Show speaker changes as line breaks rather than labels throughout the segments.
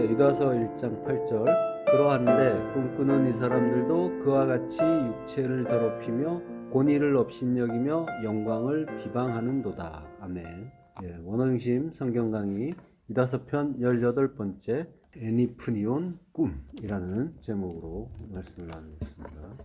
유다서 1장 8절 그러한데 꿈꾸는 이 사람들도 그와 같이 육체를 더럽히며 본의를 업신여기며 영광을 비방하는도다. 아멘. 원어중심 성경 강의 유다서 편 18번째 에니프니온 꿈이라는 제목으로 말씀을 나누겠습니다.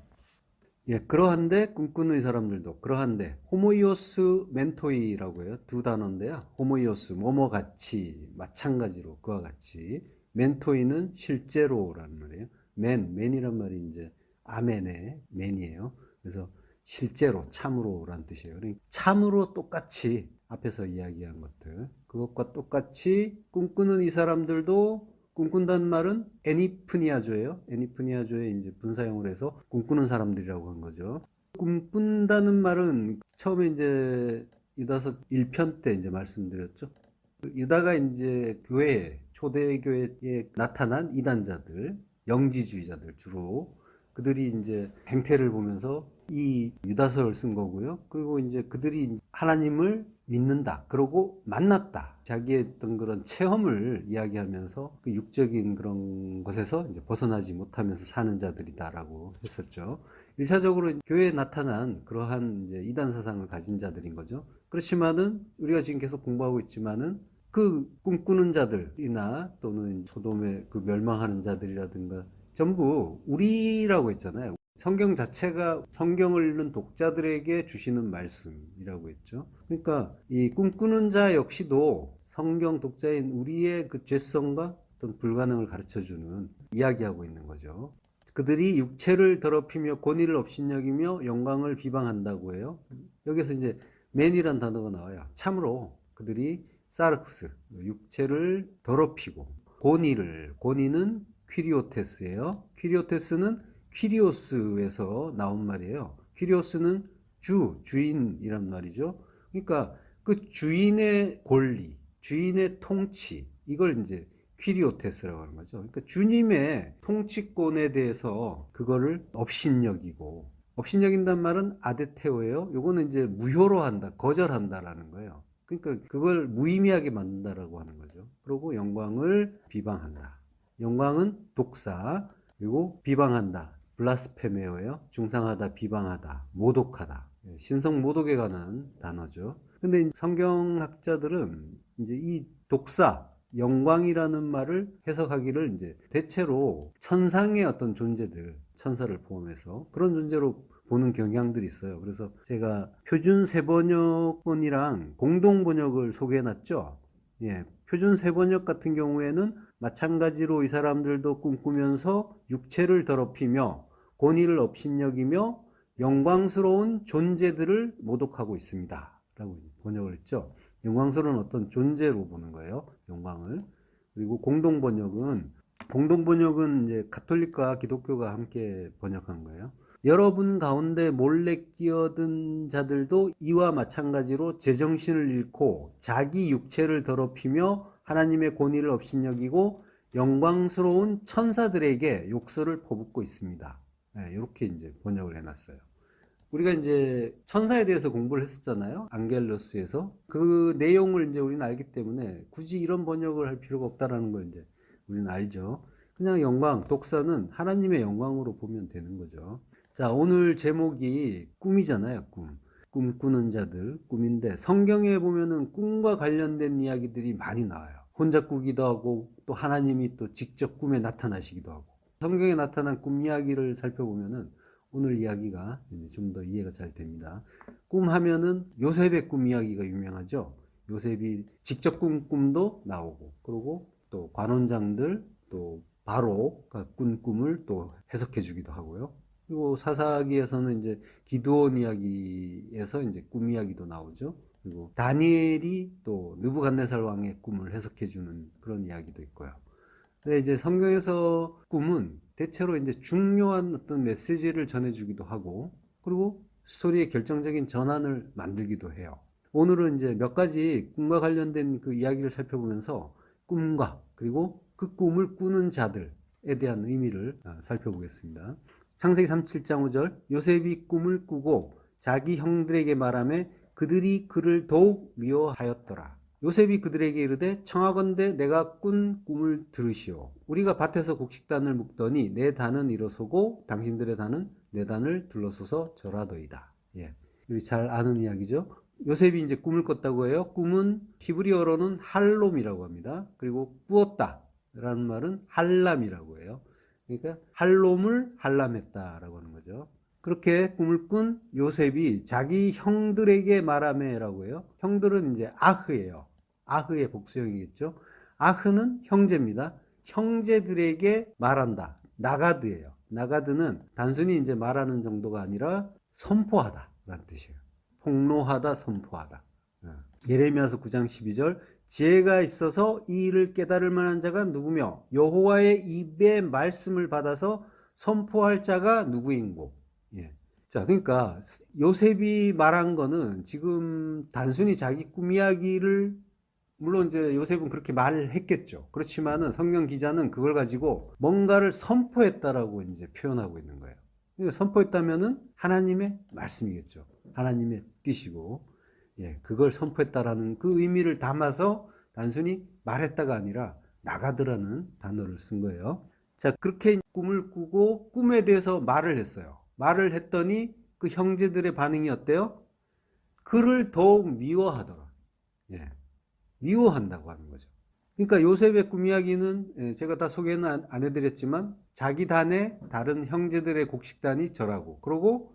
그러한데 꿈꾸는 이 사람들도 그러한데 호모이오스 멘토이라고 해요. 두 단어인데요. 호모이오스 뭐뭐같이 마찬가지로 그와 같이 멘토이는 실제로라는 말이에요. 맨이란 말이 이제 아멘의 맨이에요. 그래서 실제로 참으로라는 뜻이에요. 그러니까 참으로 똑같이 앞에서 이야기한 것들 그것과 똑같이 꿈꾸는 이 사람들도 꿈꾼다는 말은 에니프니아조예요. 에니프니아조에 이제 분사형을 해서 꿈꾸는 사람들이라고 한 거죠. 꿈꾼다는 말은 처음에 이제 유다서 1편 때 이제 말씀드렸죠. 유다가 이제 초대교회에 나타난 이단자들, 영지주의자들 주로 그들이 이제 행태를 보면서 이 유다서를 쓴 거고요. 그리고 이제 그들이 하나님을 믿는다. 그러고 만났다. 자기의 어떤 그런 체험을 이야기하면서 그 육적인 그런 것에서 이제 벗어나지 못하면서 사는 자들이다라고 했었죠. 1차적으로 교회에 나타난 그러한 이제 이단 사상을 가진 자들인 거죠. 그렇지만은 우리가 지금 계속 공부하고 있지만은 그 꿈꾸는 자들이나 또는 소돔의 그 멸망하는 자들이라든가 전부 우리라고 했잖아요. 성경 자체가 성경을 읽는 독자들에게 주시는 말씀이라고 했죠. 그러니까 이 꿈꾸는 자 역시도 성경 독자인 우리의 그 죄성과 어떤 불가능을 가르쳐주는 이야기하고 있는 거죠. 그들이 육체를 더럽히며 권위를 업신여기며 영광을 비방한다고 해요. 여기서 이제 맨이란 단어가 나와요. 참으로 그들이 사르크스, 육체를 더럽히고 권위는 퀴리오테스예요. 퀴리오테스는 퀴리오스에서 나온 말이에요. 퀴리오스는 주인이란 말이죠. 그러니까 그 주인의 권리, 주인의 통치, 이걸 이제 퀴리오테스라고 하는 거죠. 그러니까 주님의 통치권에 대해서 그거를 업신여긴단 말은 아데테오예요. 요거는 이제 무효로 한다, 거절한다라는 거예요. 그러니까 그걸 무의미하게 만든다라고 하는 거죠. 그리고 영광을 비방한다. 영광은 독사, 그리고 비방한다. 블라스페메어예요. 중상하다, 비방하다, 모독하다. 신성 모독에 관한 단어죠. 근데 성경학자들은 이제 이 독사, 영광이라는 말을 해석하기를 이제 대체로 천상의 어떤 존재들, 천사를 포함해서 그런 존재로 보는 경향들이 있어요. 그래서 제가 표준 세번역본이랑 공동 번역을 소개해 놨죠. 표준 세번역 같은 경우에는 마찬가지로 이 사람들도 꿈꾸면서 육체를 더럽히며 권위를 업신여기며 영광스러운 존재들을 모독하고 있습니다. 라고 번역을 했죠. 영광스러운 어떤 존재로 보는 거예요. 영광을. 그리고 공동 번역은 이제 가톨릭과 기독교가 함께 번역한 거예요. 여러분 가운데 몰래 끼어든 자들도 이와 마찬가지로 제정신을 잃고 자기 육체를 더럽히며 하나님의 권위를 업신여기고 영광스러운 천사들에게 욕설을 퍼붓고 있습니다. 이렇게 이제 번역을 해놨어요. 우리가 이제 천사에 대해서 공부를 했었잖아요. 앙겔로스에서. 그 내용을 이제 우리는 알기 때문에 굳이 이런 번역을 할 필요가 없다라는 걸 이제 우리는 알죠. 그냥 영광, 독사는 하나님의 영광으로 보면 되는 거죠. 자, 오늘 제목이 꿈이잖아요. 꿈꾸는 자들, 꿈인데 성경에 보면은 꿈과 관련된 이야기들이 많이 나와요. 혼자 꾸기도 하고 또 하나님이 또 직접 꿈에 나타나시기도 하고 성경에 나타난 꿈 이야기를 살펴보면은 오늘 이야기가 좀 더 이해가 잘 됩니다. 꿈 하면은 요셉의 꿈 이야기가 유명하죠. 요셉이 직접 꾼 꿈도 나오고 그리고 또 관원장들 또 바로가 꾼 꿈을 또 해석해 주기도 하고요. 그리고 사사기에서는 이제 기드온 이야기에서 이제 꿈 이야기도 나오죠. 그리고 다니엘이 또 느부갓네살 왕의 꿈을 해석해 주는 그런 이야기도 있고요. 근데 이제 성경에서 꿈은 대체로 이제 중요한 어떤 메시지를 전해주기도 하고, 그리고 스토리의 결정적인 전환을 만들기도 해요. 오늘은 이제 몇 가지 꿈과 관련된 그 이야기를 살펴보면서 꿈과 그리고 그 꿈을 꾸는 자들에 대한 의미를 살펴보겠습니다. 창세기 37장 5절 요셉이 꿈을 꾸고 자기 형들에게 말하며 그들이 그를 더욱 미워하였더라. 요셉이 그들에게 이르되 청하건대 내가 꾼 꿈을 들으시오. 우리가 밭에서 곡식단을 묶더니 내 단은 일어서고 당신들의 단은 내 단을 둘러서서 절하더이다. 예, 우리 잘 아는 이야기죠. 요셉이 이제 꿈을 꿨다고 해요. 꿈은 히브리어로는 할롬이라고 합니다. 그리고 꾸었다라는 말은 할람이라고 해요. 그러니까 할롬을 할람했다라고 하는 거죠. 그렇게 꿈을 꾼 요셉이 자기 형들에게 말하매라고 해요. 형들은 이제 아흐예요. 아흐의 복수형이겠죠. 아흐는 형제입니다. 형제들에게 말한다. 나가드예요. 나가드는 단순히 이제 말하는 정도가 아니라 선포하다라는 뜻이에요. 폭로하다, 선포하다. 예레미야서 9장 12절 지혜가 있어서 이 일을 깨달을 만한 자가 누구며 여호와의 입의 말씀을 받아서 선포할 자가 누구인고. 예. 자, 그러니까 요셉이 말한 거는 지금 단순히 자기 꿈 이야기를, 물론 이제 요셉은 그렇게 말을 했겠죠. 그렇지만은 성경 기자는 그걸 가지고 뭔가를 선포했다라고 이제 표현하고 있는 거예요. 그러니까 선포했다면은 하나님의 말씀이겠죠. 하나님의 뜻이고, 예, 그걸 선포했다라는 그 의미를 담아서 단순히 말했다가 아니라 나가드라는 단어를 쓴 거예요. 자, 그렇게 꿈을 꾸고 꿈에 대해서 말을 했어요. 말을 했더니 그 형제들의 반응이 어때요? 그를 더욱 미워하더라. 예, 미워한다고 하는 거죠. 그러니까 요셉의 꿈 이야기는 제가 다 소개는 안 해드렸지만 자기 단에 다른 형제들의 곡식단이 절하고, 그리고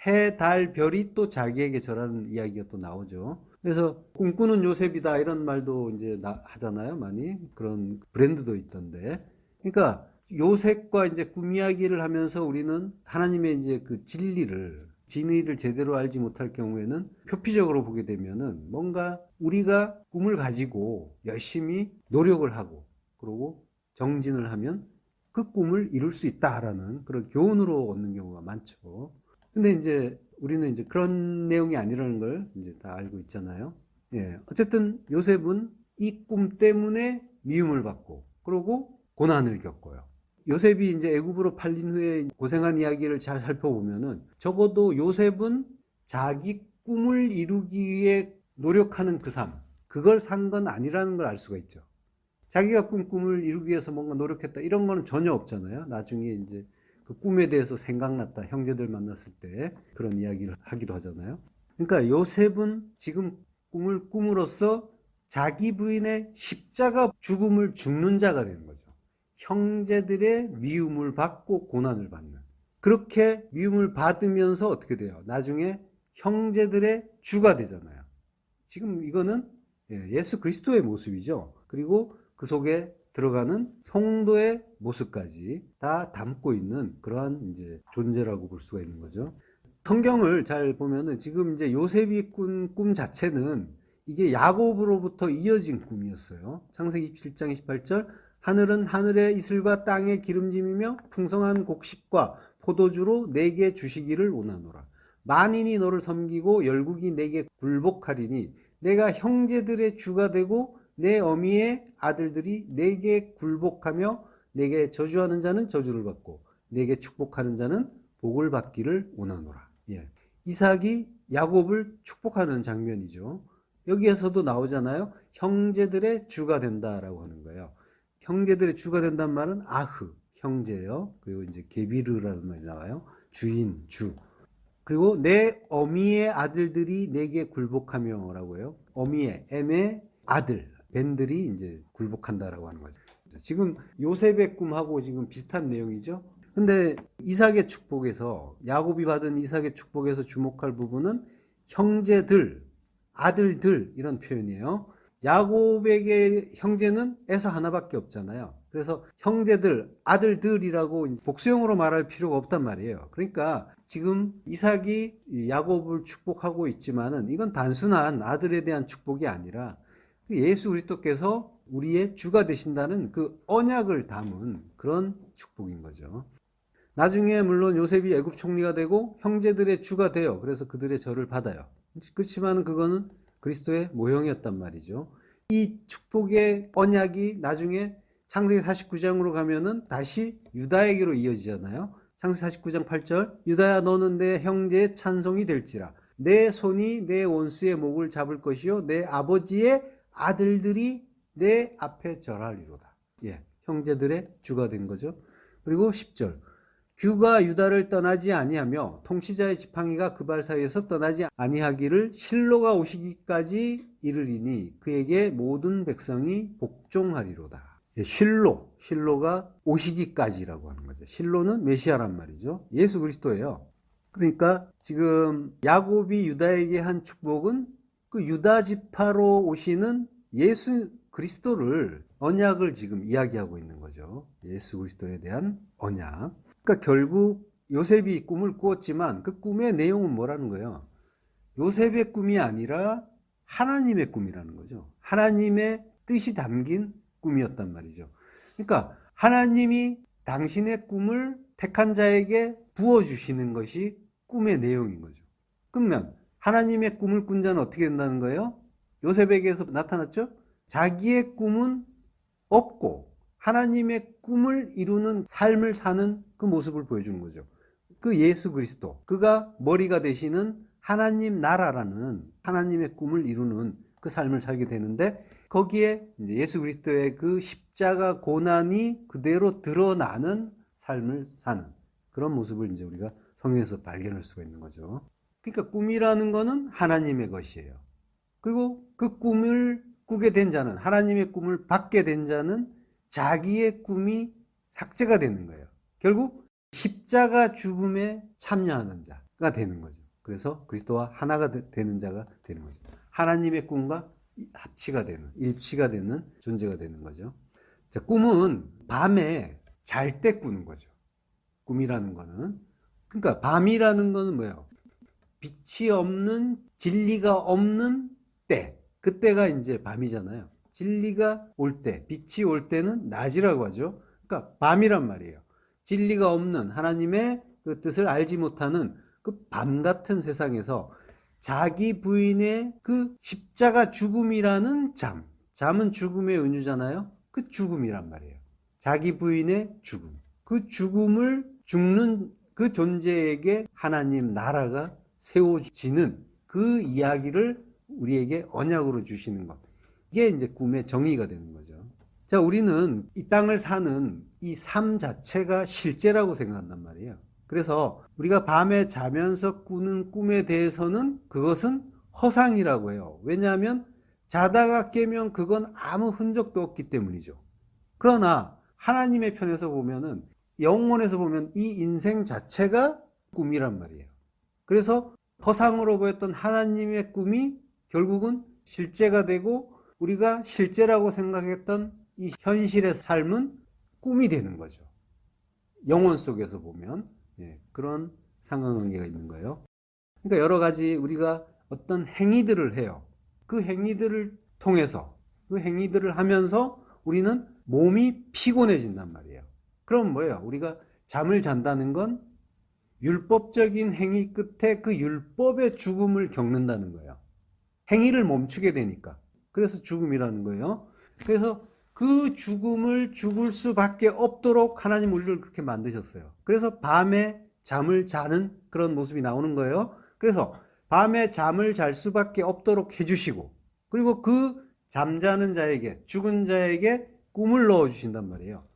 해, 달, 별이 또 자기에게 절하는 이야기가 또 나오죠. 그래서 꿈꾸는 요셉이다 이런 말도 이제 하잖아요. 많이 그런 브랜드도 있던데. 그러니까 요셉과 이제 꿈 이야기를 하면서 우리는 하나님의 이제 그 진리를 제대로 알지 못할 경우에는 표피적으로 보게 되면은 뭔가 우리가 꿈을 가지고 열심히 노력을 하고 그리고 정진을 하면 그 꿈을 이룰 수 있다라는 그런 교훈으로 얻는 경우가 많죠. 근데 이제 우리는 이제 그런 내용이 아니라는 걸 이제 다 알고 있잖아요. 예. 어쨌든 요셉은 이 꿈 때문에 미움을 받고 그리고 고난을 겪어요. 요셉이 이제 애굽으로 팔린 후에 고생한 이야기를 잘 살펴보면은 적어도 요셉은 자기 꿈을 이루기 위해 노력하는 그 삶, 그걸 산 건 아니라는 걸 알 수가 있죠. 자기가 꾼 꿈을 이루기 위해서 뭔가 노력했다 이런 거는 전혀 없잖아요. 나중에 이제 그 꿈에 대해서 생각났다 형제들 만났을 때 그런 이야기를 하기도 하잖아요. 그러니까 요셉은 지금 꿈을 꿈으로써 자기 부인의 십자가 죽음을 죽는 자가 되는 거죠. 형제들의 미움을 받고 고난을 받는, 그렇게 미움을 받으면서 어떻게 돼요? 나중에 형제들의 주가 되잖아요. 지금 이거는 예수 그리스도의 모습이죠. 그리고 그 속에 들어가는 성도의 모습까지 다 담고 있는 그러한 이제 존재라고 볼 수가 있는 거죠. 성경을 잘 보면은 지금 이제 요셉이 꾼 꿈 자체는 이게 야곱으로부터 이어진 꿈이었어요. 창세기 27장 28절 하늘은 하늘의 이슬과 땅의 기름짐이며 풍성한 곡식과 포도주로 내게 주시기를 원하노라. 만인이 너를 섬기고 열국이 내게 굴복하리니 내가 형제들의 주가 되고 내 어미의 아들들이 내게 굴복하며 내게 저주하는 자는 저주를 받고 내게 축복하는 자는 복을 받기를 원하노라. 예. 이삭이 야곱을 축복하는 장면이죠. 여기에서도 나오잖아요. 형제들의 주가 된다라고 하는 거예요. 형제들의 주가 된다는 말은 아흐, 형제요. 그리고 이제 게비르라는 말이 나와요. 주인, 주. 그리고 내 어미의 아들들이 내게 굴복하며라고 해요. 어미의, 엠의 아들, 벤들이 이제 굴복한다라고 하는 거죠. 지금 요셉의 꿈하고 지금 비슷한 내용이죠. 근데 이삭의 축복에서, 야곱이 받은 이삭의 축복에서 주목할 부분은 형제들, 아들들 이런 표현이에요. 야곱에게 형제는 에서 하나밖에 없잖아요. 그래서 형제들, 아들들이라고 복수형으로 말할 필요가 없단 말이에요. 그러니까 지금 이삭이 야곱을 축복하고 있지만은 이건 단순한 아들에 대한 축복이 아니라 예수 그리스도께서 우리의 주가 되신다는 그 언약을 담은 그런 축복인 거죠. 나중에 물론 요셉이 애굽 총리가 되고 형제들의 주가 돼요. 그래서 그들의 절을 받아요. 그렇지만 그거는 그리스도의 모형이었단 말이죠. 이 축복의 언약이 나중에 창세기 49장으로 가면은 다시 유다에게로 이어지잖아요. 창세기 49장 8절 유다야 너는 내 형제의 찬송이 될지라 내 손이 내 원수의 목을 잡을 것이요 내 아버지의 아들들이 내 앞에 절하리로다. 형제들의 주가 된 거죠. 그리고 10절. 규가 유다를 떠나지 아니하며 통치자의 지팡이가 그 발 사이에서 떠나지 아니하기를 실로가 오시기까지 이르리니 그에게 모든 백성이 복종하리로다. 실로가 오시기까지라고 하는 거죠. 실로는 메시아란 말이죠. 예수 그리스도예요. 그러니까 지금 야곱이 유다에게 한 축복은 그 유다 지파로 오시는 예수 그리스도를, 언약을 지금 이야기하고 있는 거죠. 예수 그리스도에 대한 언약. 그러니까 결국 요셉이 꿈을 꾸었지만 그 꿈의 내용은 뭐라는 거예요? 요셉의 꿈이 아니라 하나님의 꿈이라는 거죠. 하나님의 뜻이 담긴 꿈이었단 말이죠. 그러니까 하나님이 당신의 꿈을 택한 자에게 부어주시는 것이 꿈의 내용인 거죠. 그러면 하나님의 꿈을 꾼 자는 어떻게 된다는 거예요? 요셉에게서 나타났죠? 자기의 꿈은 없고 하나님의 꿈을 이루는 삶을 사는 그 모습을 보여주는 거죠. 그 예수 그리스도, 그가 머리가 되시는 하나님 나라라는 하나님의 꿈을 이루는 그 삶을 살게 되는데, 거기에 이제 예수 그리스도의 그 십자가 고난이 그대로 드러나는 삶을 사는 그런 모습을 이제 우리가 성경에서 발견할 수가 있는 거죠. 그러니까 꿈이라는 거는 하나님의 것이에요. 그리고 그 꿈을 꾸게 된 자는, 하나님의 꿈을 받게 된 자는 자기의 꿈이 삭제가 되는 거예요. 결국 십자가 죽음에 참여하는 자가 되는 거죠. 그래서 그리스도와 하나가 되는 자가 되는 거죠. 하나님의 꿈과 합치가 되는, 일치가 되는 존재가 되는 거죠. 자, 꿈은 밤에 잘 때 꾸는 거죠. 꿈이라는 거는. 그러니까 밤이라는 거는 뭐예요? 빛이 없는, 진리가 없는 때. 그때가 이제 밤이잖아요. 진리가 올 때, 빛이 올 때는 낮이라고 하죠. 그러니까 밤이란 말이에요. 진리가 없는, 하나님의 그 뜻을 알지 못하는 그 밤 같은 세상에서 자기 부인의 그 십자가 죽음이라는 잠은 죽음의 은유잖아요. 그 죽음이란 말이에요. 자기 부인의 죽음. 그 죽음을 죽는 그 존재에게 하나님 나라가 세워지는 그 이야기를 우리에게 언약으로 주시는 것. 이게 이제 꿈의 정의가 되는 거죠. 자, 우리는 이 땅을 사는 이 삶 자체가 실제라고 생각한단 말이에요. 그래서 우리가 밤에 자면서 꾸는 꿈에 대해서는 그것은 허상이라고 해요. 왜냐하면 자다가 깨면 그건 아무 흔적도 없기 때문이죠. 그러나 하나님의 편에서 보면은, 영혼에서 보면 이 인생 자체가 꿈이란 말이에요. 그래서 허상으로 보였던 하나님의 꿈이 결국은 실제가 되고, 우리가 실제라고 생각했던 이 현실의 삶은 꿈이 되는 거죠. 영혼 속에서 보면 그런 상관관계가 있는 거예요. 그러니까 여러 가지 우리가 어떤 행위들을 해요. 그 행위들을 통해서, 그 행위들을 하면서 우리는 몸이 피곤해진단 말이에요. 그럼 뭐예요? 우리가 잠을 잔다는 건 율법적인 행위 끝에 그 율법의 죽음을 겪는다는 거예요. 행위를 멈추게 되니까. 그래서 죽음이라는 거예요. 그래서 그 죽음을 죽을 수밖에 없도록 하나님 우리를 그렇게 만드셨어요. 그래서 밤에 잠을 자는 그런 모습이 나오는 거예요. 그래서 밤에 잠을 잘 수밖에 없도록 해주시고, 그리고 그 잠자는 자에게, 죽은 자에게 꿈을 넣어주신단 말이에요.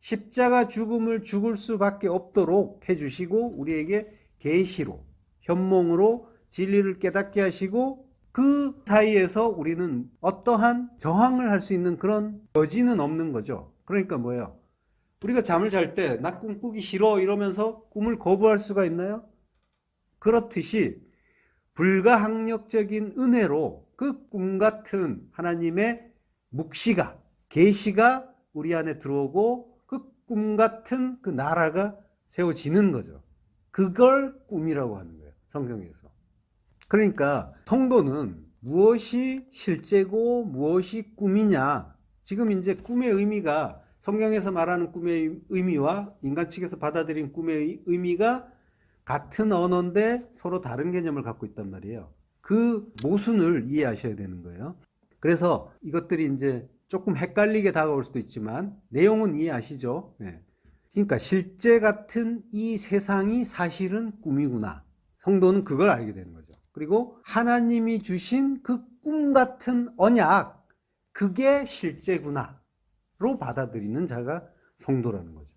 십자가 죽음을 죽을 수밖에 없도록 해주시고, 우리에게 계시로, 현몽으로 진리를 깨닫게 하시고, 그 사이에서 우리는 어떠한 저항을 할 수 있는 그런 여지는 없는 거죠. 그러니까 뭐예요? 우리가 잠을 잘 때 나 꿈 꾸기 싫어 이러면서 꿈을 거부할 수가 있나요? 그렇듯이 불가항력적인 은혜로 그 꿈 같은 하나님의 묵시가, 계시가 우리 안에 들어오고 그 꿈 같은 그 나라가 세워지는 거죠. 그걸 꿈이라고 하는 거예요, 성경에서. 그러니까 성도는 무엇이 실제고 무엇이 꿈이냐, 지금 이제 꿈의 의미가, 성경에서 말하는 꿈의 의미와 인간 측에서 받아들인 꿈의 의미가 같은 언어인데 서로 다른 개념을 갖고 있단 말이에요. 그 모순을 이해하셔야 되는 거예요. 그래서 이것들이 이제 조금 헷갈리게 다가올 수도 있지만 내용은 이해하시죠? 그러니까 실제 같은 이 세상이 사실은 꿈이구나. 성도는 그걸 알게 되는 거죠. 그리고 하나님이 주신 그 꿈 같은 언약, 그게 실제구나로 받아들이는 자가 성도라는 거죠.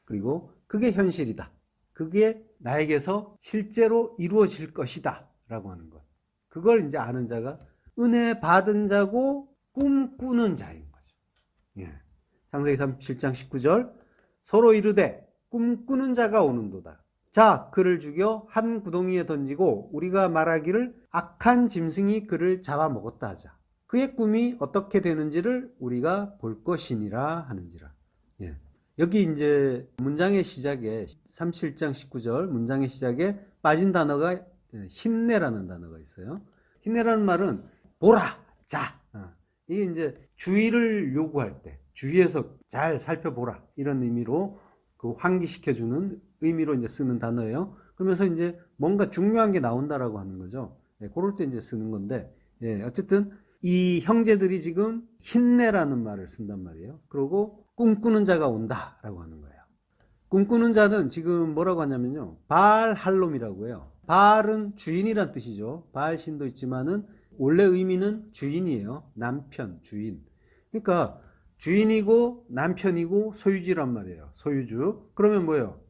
그리고 그게 현실이다. 그게 나에게서 실제로 이루어질 것이다 라고 하는 것. 그걸 이제 아는 자가 은혜 받은 자고 꿈꾸는 자인 거죠. 예. 창세기 37장 19절 서로 이르되 꿈꾸는 자가 오는도다. 자, 그를 죽여 한 구덩이에 던지고 우리가 말하기를 악한 짐승이 그를 잡아먹었다 하자. 그의 꿈이 어떻게 되는지를 우리가 볼 것이니라 하는지라. 예. 여기 이제 문장의 시작에 37장 19절 문장의 시작에 빠진 단어가 힘내라는 단어가 있어요. 힘내라는 말은 보라, 자. 이게 이제 주의를 요구할 때 주위에서 잘 살펴보라 이런 의미로 그 환기시켜주는 의미로 이제 쓰는 단어예요. 그러면서 이제 뭔가 중요한 게 나온다라고 하는 거죠. 예, 그럴 때 이제 쓰는 건데, 예, 어쨌든 이 형제들이 지금 힘내라는 말을 쓴단 말이에요. 그리고 꿈꾸는 자가 온다라고 하는 거예요. 꿈꾸는 자는 지금 뭐라고 하냐면요, 바알 할롬이라고 해요. 바알은 주인이란 뜻이죠. 바알 신도 있지만은 원래 의미는 주인이에요. 남편, 주인. 그러니까 주인이고 남편이고 소유주란 말이에요. 소유주. 그러면 뭐예요?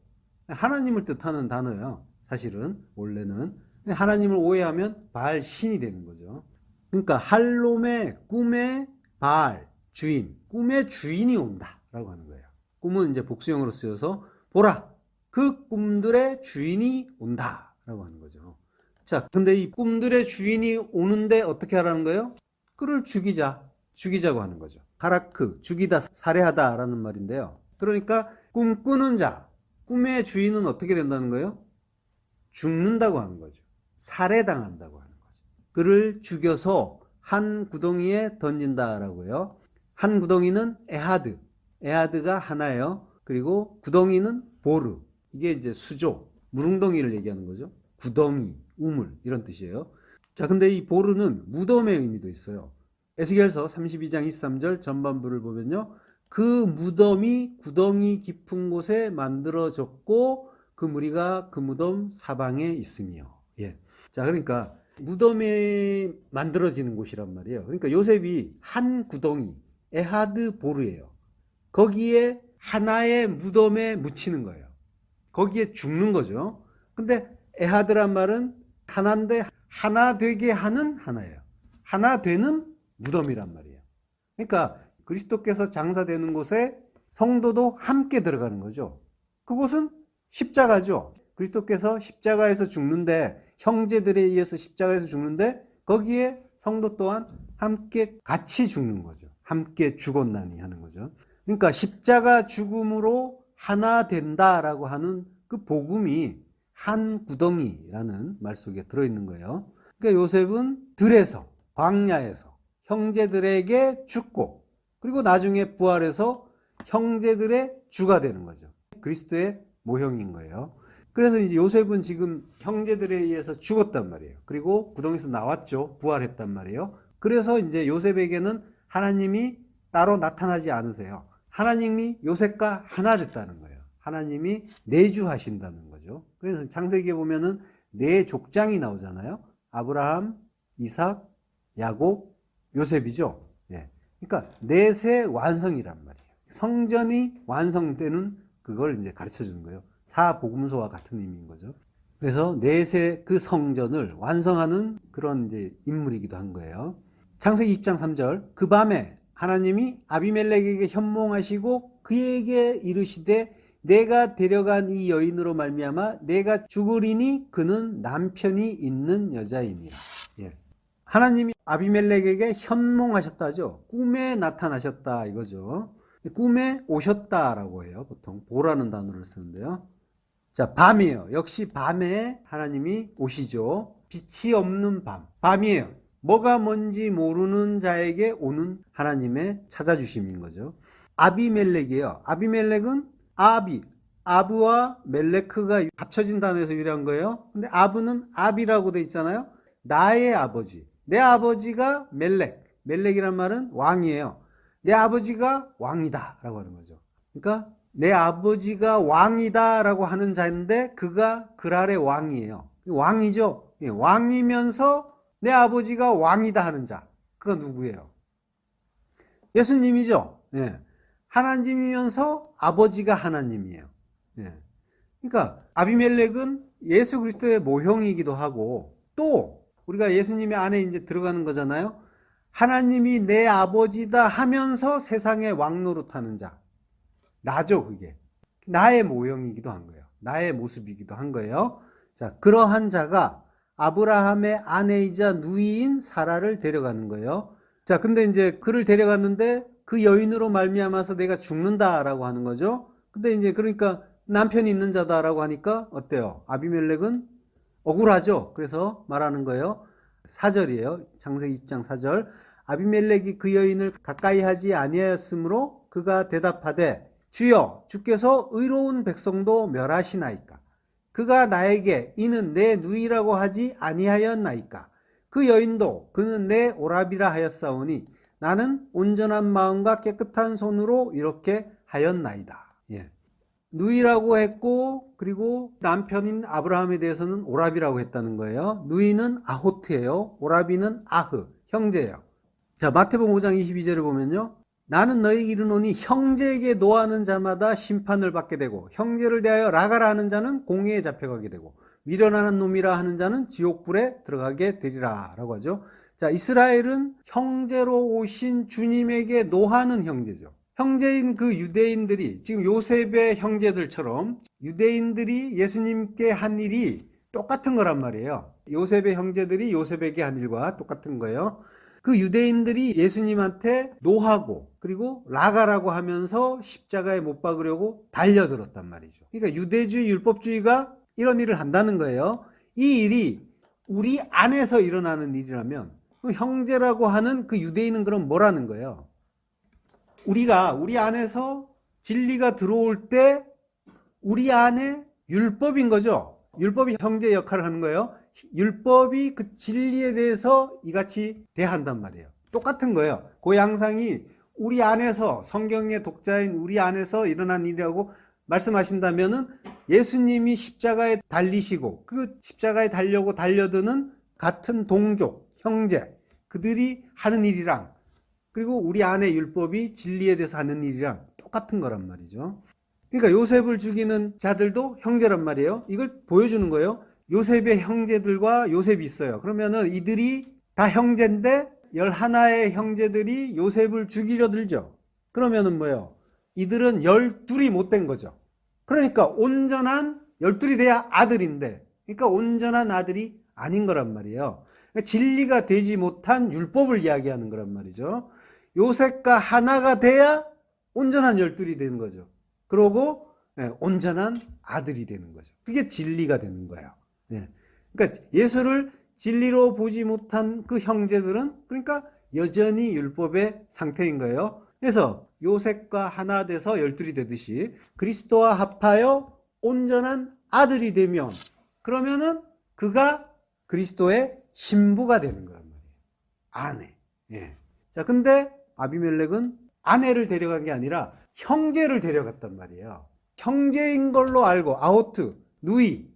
하나님을 뜻하는 단어예요. 사실은 원래는. 하나님을 오해하면 바알 신이 되는 거죠. 그러니까 할롬의 꿈의 바알 주인, 꿈의 주인이 온다라고 하는 거예요. 꿈은 이제 복수형으로 쓰여서 보라, 그 꿈들의 주인이 온다라고 하는 거죠. 자, 근데 이 꿈들의 주인이 오는데 어떻게 하라는 거예요? 그를 죽이자고 하는 거죠. 하라크, 죽이다, 살해하다라는 말인데요. 그러니까 꿈꾸는 자, 꿈의 주인은 어떻게 된다는 거예요? 죽는다고 하는 거죠. 살해당한다고 하는 거죠. 그를 죽여서 한 구덩이에 던진다라고요. 한 구덩이는 에하드, 에하드가 하나예요. 그리고 구덩이는 보르, 이게 이제 수조, 물웅덩이를 얘기하는 거죠. 구덩이, 우물 이런 뜻이에요. 자, 근데 이 보르는 무덤의 의미도 있어요. 에스겔서 32장 23절 전반부를 보면요, 그 무덤이 구덩이 깊은 곳에 만들어졌고 그 무리가 그 무덤 사방에 있으며. 예. 자, 그러니까 무덤이 만들어지는 곳이란 말이에요. 그러니까 요셉이 한 구덩이, 에하드 보르예요. 거기에 하나의 무덤에 묻히는 거예요. 거기에 죽는 거죠. 근데 에하드란 말은 하나인데 하나 되게 하는 하나예요. 하나 되는 무덤이란 말이에요. 그러니까 그리스도께서 장사되는 곳에 성도도 함께 들어가는 거죠. 그곳은 십자가죠. 그리스도께서 십자가에서 죽는데, 형제들에 의해서 십자가에서 죽는데 거기에 성도 또한 함께 같이 죽는 거죠. 함께 죽었나니 하는 거죠. 그러니까 십자가 죽음으로 하나 된다라고 하는 그 복음이 한 구덩이라는 말 속에 들어있는 거예요. 그러니까 요셉은 들에서, 광야에서 형제들에게 죽고, 그리고 나중에 부활해서 형제들의 주가 되는 거죠. 그리스도의 모형인 거예요. 그래서 이제 요셉은 지금 형제들에 의해서 죽었단 말이에요. 그리고 구덩이에서 나왔죠. 부활했단 말이에요. 그래서 이제 요셉에게는 하나님이 따로 나타나지 않으세요. 하나님이 요셉과 하나 됐다는 거예요. 하나님이 내주하신다는 거죠. 그래서 창세기에 보면은 네 족장이 나오잖아요. 아브라함, 이삭, 야곱, 요셉이죠. 예. 그러니까 넷의 완성이란 말이에요. 성전이 완성되는 그걸 이제 가르쳐 주는 거예요. 사복음서와 같은 의미인 거죠. 그래서 넷의 그 성전을 완성하는 그런 이제 인물이기도 한 거예요. 창세기 20장 3절. 그 밤에 하나님이 아비멜렉에게 현몽하시고 그에게 이르시되 내가 데려간 이 여인으로 말미암아 내가 죽으리니 그는 남편이 있는 여자이니라. 예. 하나님이 아비멜렉에게 현몽하셨다죠. 꿈에 나타나셨다 이거죠. 꿈에 오셨다라고 해요. 보통 보라는 단어를 쓰는데요. 자, 밤이에요. 역시 밤에 하나님이 오시죠. 빛이 없는 밤. 밤이에요. 뭐가 뭔지 모르는 자에게 오는 하나님의 찾아주심인 거죠. 아비멜렉이에요. 아비멜렉은 아브와 멜레크가 합쳐진 단어에서 유래한 거예요. 근데 아브는 아비라고 돼 있잖아요. 나의 아버지. 내 아버지가 멜렉이란 말은 왕이에요. 내 아버지가 왕이다 라고 하는 거죠. 그러니까 내 아버지가 왕이다 라고 하는 자인데 그가 그랄의 왕이에요. 왕이죠. 왕이면서 내 아버지가 왕이다 하는 자. 그가 누구예요? 예수님이죠. 예. 하나님이면서 아버지가 하나님이에요. 예. 그러니까 아비멜렉은 예수 그리스도의 모형이기도 하고, 또 우리가 예수님의 안에 이제 들어가는 거잖아요. 하나님이 내 아버지다 하면서 세상의 왕노릇하는 자. 나죠, 그게. 나의 모형이기도 한 거예요. 나의 모습이기도 한 거예요. 자, 그러한 자가 아브라함의 아내이자 누이인 사라를 데려가는 거예요. 자, 근데 이제 그를 데려갔는데 그 여인으로 말미암아서 내가 죽는다라고 하는 거죠. 근데 이제 그러니까 남편이 있는 자다라고 하니까 어때요? 아비멜렉은 억울하죠. 그래서 말하는 거예요. 4절이에요. 창세기 6장 4절. 아비멜렉이 그 여인을 가까이 하지 아니하였으므로 그가 대답하되 주여 주께서 의로운 백성도 멸하시나이까. 그가 나에게 이는 내 누이라고 하지 아니하였나이까. 그 여인도 그는 내 오라비라 하였사오니 나는 온전한 마음과 깨끗한 손으로 이렇게 하였나이다. 예. 누이라고 했고, 그리고 남편인 아브라함에 대해서는 오라비라고 했다는 거예요. 누이는 아호트예요. 오라비는 아흐, 형제예요. 자, 마태복음 5장 22절을 보면요. 나는 너희에게 이르노니 형제에게 노하는 자마다 심판을 받게 되고 형제를 대하여 라가라 하는 자는 공회에 잡혀가게 되고 미련하는 놈이라 하는 자는 지옥불에 들어가게 되리라 라고 하죠. 자, 이스라엘은 형제로 오신 주님에게 노하는 형제죠. 형제인 그 유대인들이 지금 요셉의 형제들처럼 유대인들이 예수님께 한 일이 똑같은 거란 말이에요. 요셉의 형제들이 요셉에게 한 일과 똑같은 거예요. 그 유대인들이 예수님한테 노하고 그리고 라가라고 하면서 십자가에 못 박으려고 달려들었단 말이죠. 그러니까 유대주의 율법주의가 이런 일을 한다는 거예요. 이 일이 우리 안에서 일어나는 일이라면 그 형제라고 하는 그 유대인은 그럼 뭐라는 거예요? 우리가 우리 안에서 진리가 들어올 때 우리 안에 율법인 거죠. 율법이 형제 역할을 하는 거예요. 율법이 그 진리에 대해서 이같이 대한단 말이에요. 똑같은 거예요. 그 양상이 우리 안에서 성경의 독자인 우리 안에서 일어난 일이라고 말씀하신다면은 예수님이 십자가에 달리시고 그 십자가에 달려고 달려드는 같은 동족, 형제, 그들이 하는 일이랑 그리고 우리 안에 율법이 진리에 대해서 하는 일이랑 똑같은 거란 말이죠. 그러니까 요셉을 죽이는 자들도 형제란 말이에요. 이걸 보여주는 거예요. 요셉의 형제들과 요셉이 있어요. 그러면은 이들이 다 형제인데 11의 형제들이 요셉을 죽이려 들죠. 그러면은 뭐예요? 이들은 12이 못된 거죠. 그러니까 온전한 12이 돼야 아들인데, 그러니까 온전한 아들이 아닌 거란 말이에요. 그러니까 진리가 되지 못한 율법을 이야기하는 거란 말이죠. 요셉과 하나가 돼야 온전한 12이 되는 거죠. 그러고 온전한 아들이 되는 거죠. 그게 진리가 되는 거예요. 그러니까 예수를 진리로 보지 못한 그 형제들은 그러니까 여전히 율법의 상태인 거예요. 그래서 요셉과 하나 돼서 12이 되듯이 그리스도와 합하여 온전한 아들이 되면 그러면은 그가 그리스도의 신부가 되는 거란 말이에요. 아내. 자, 근데 아비멜렉은 아내를 데려간 게 아니라 형제를 데려갔단 말이에요. 형제인 걸로 알고 아호트,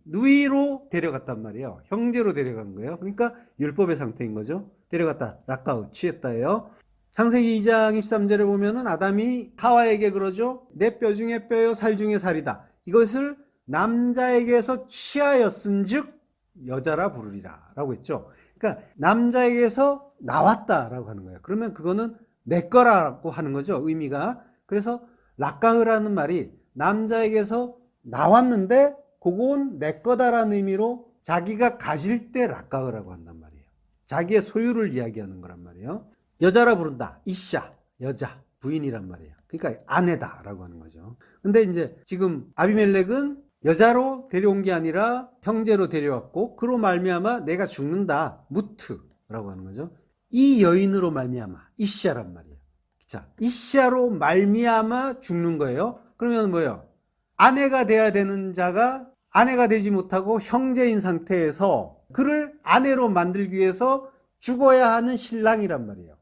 누이로 데려갔단 말이에요. 형제로 데려간 거예요. 그러니까 율법의 상태인 거죠. 데려갔다. 락가우, 취했다예요. 창세기 2장 23절에 보면은 아담이 하와에게 그러죠. 내 뼈 중에 뼈요 살 중에 살이다. 이것을 남자에게서 취하였은즉 여자라 부르리라 라고 했죠. 그러니까 남자에게서 나왔다라고 하는 거예요. 그러면 그거는 내 거라고 하는 거죠. 의미가. 그래서 락가흐라는 말이 남자에게서 나왔는데 그건 내 거다라는 의미로 자기가 가질 때 락가흐라고 한단 말이에요. 자기의 소유를 이야기하는 거란 말이에요. 여자라 부른다. 이샤, 여자, 부인이란 말이에요. 그러니까 아내다라고 하는 거죠. 근데 이제 지금 아비멜렉은 여자로 데려온 게 아니라 형제로 데려왔고 그로 말미암아 내가 죽는다. 무트라고 하는 거죠. 이 여인으로 말미암아 이샤란 말이에요. 자, 이샤로 말미암아 죽는 거예요. 그러면 뭐예요? 아내가 돼야 되는 자가 아내가 되지 못하고 형제인 상태에서 그를 아내로 만들기 위해서 죽어야 하는 신랑이란 말이에요.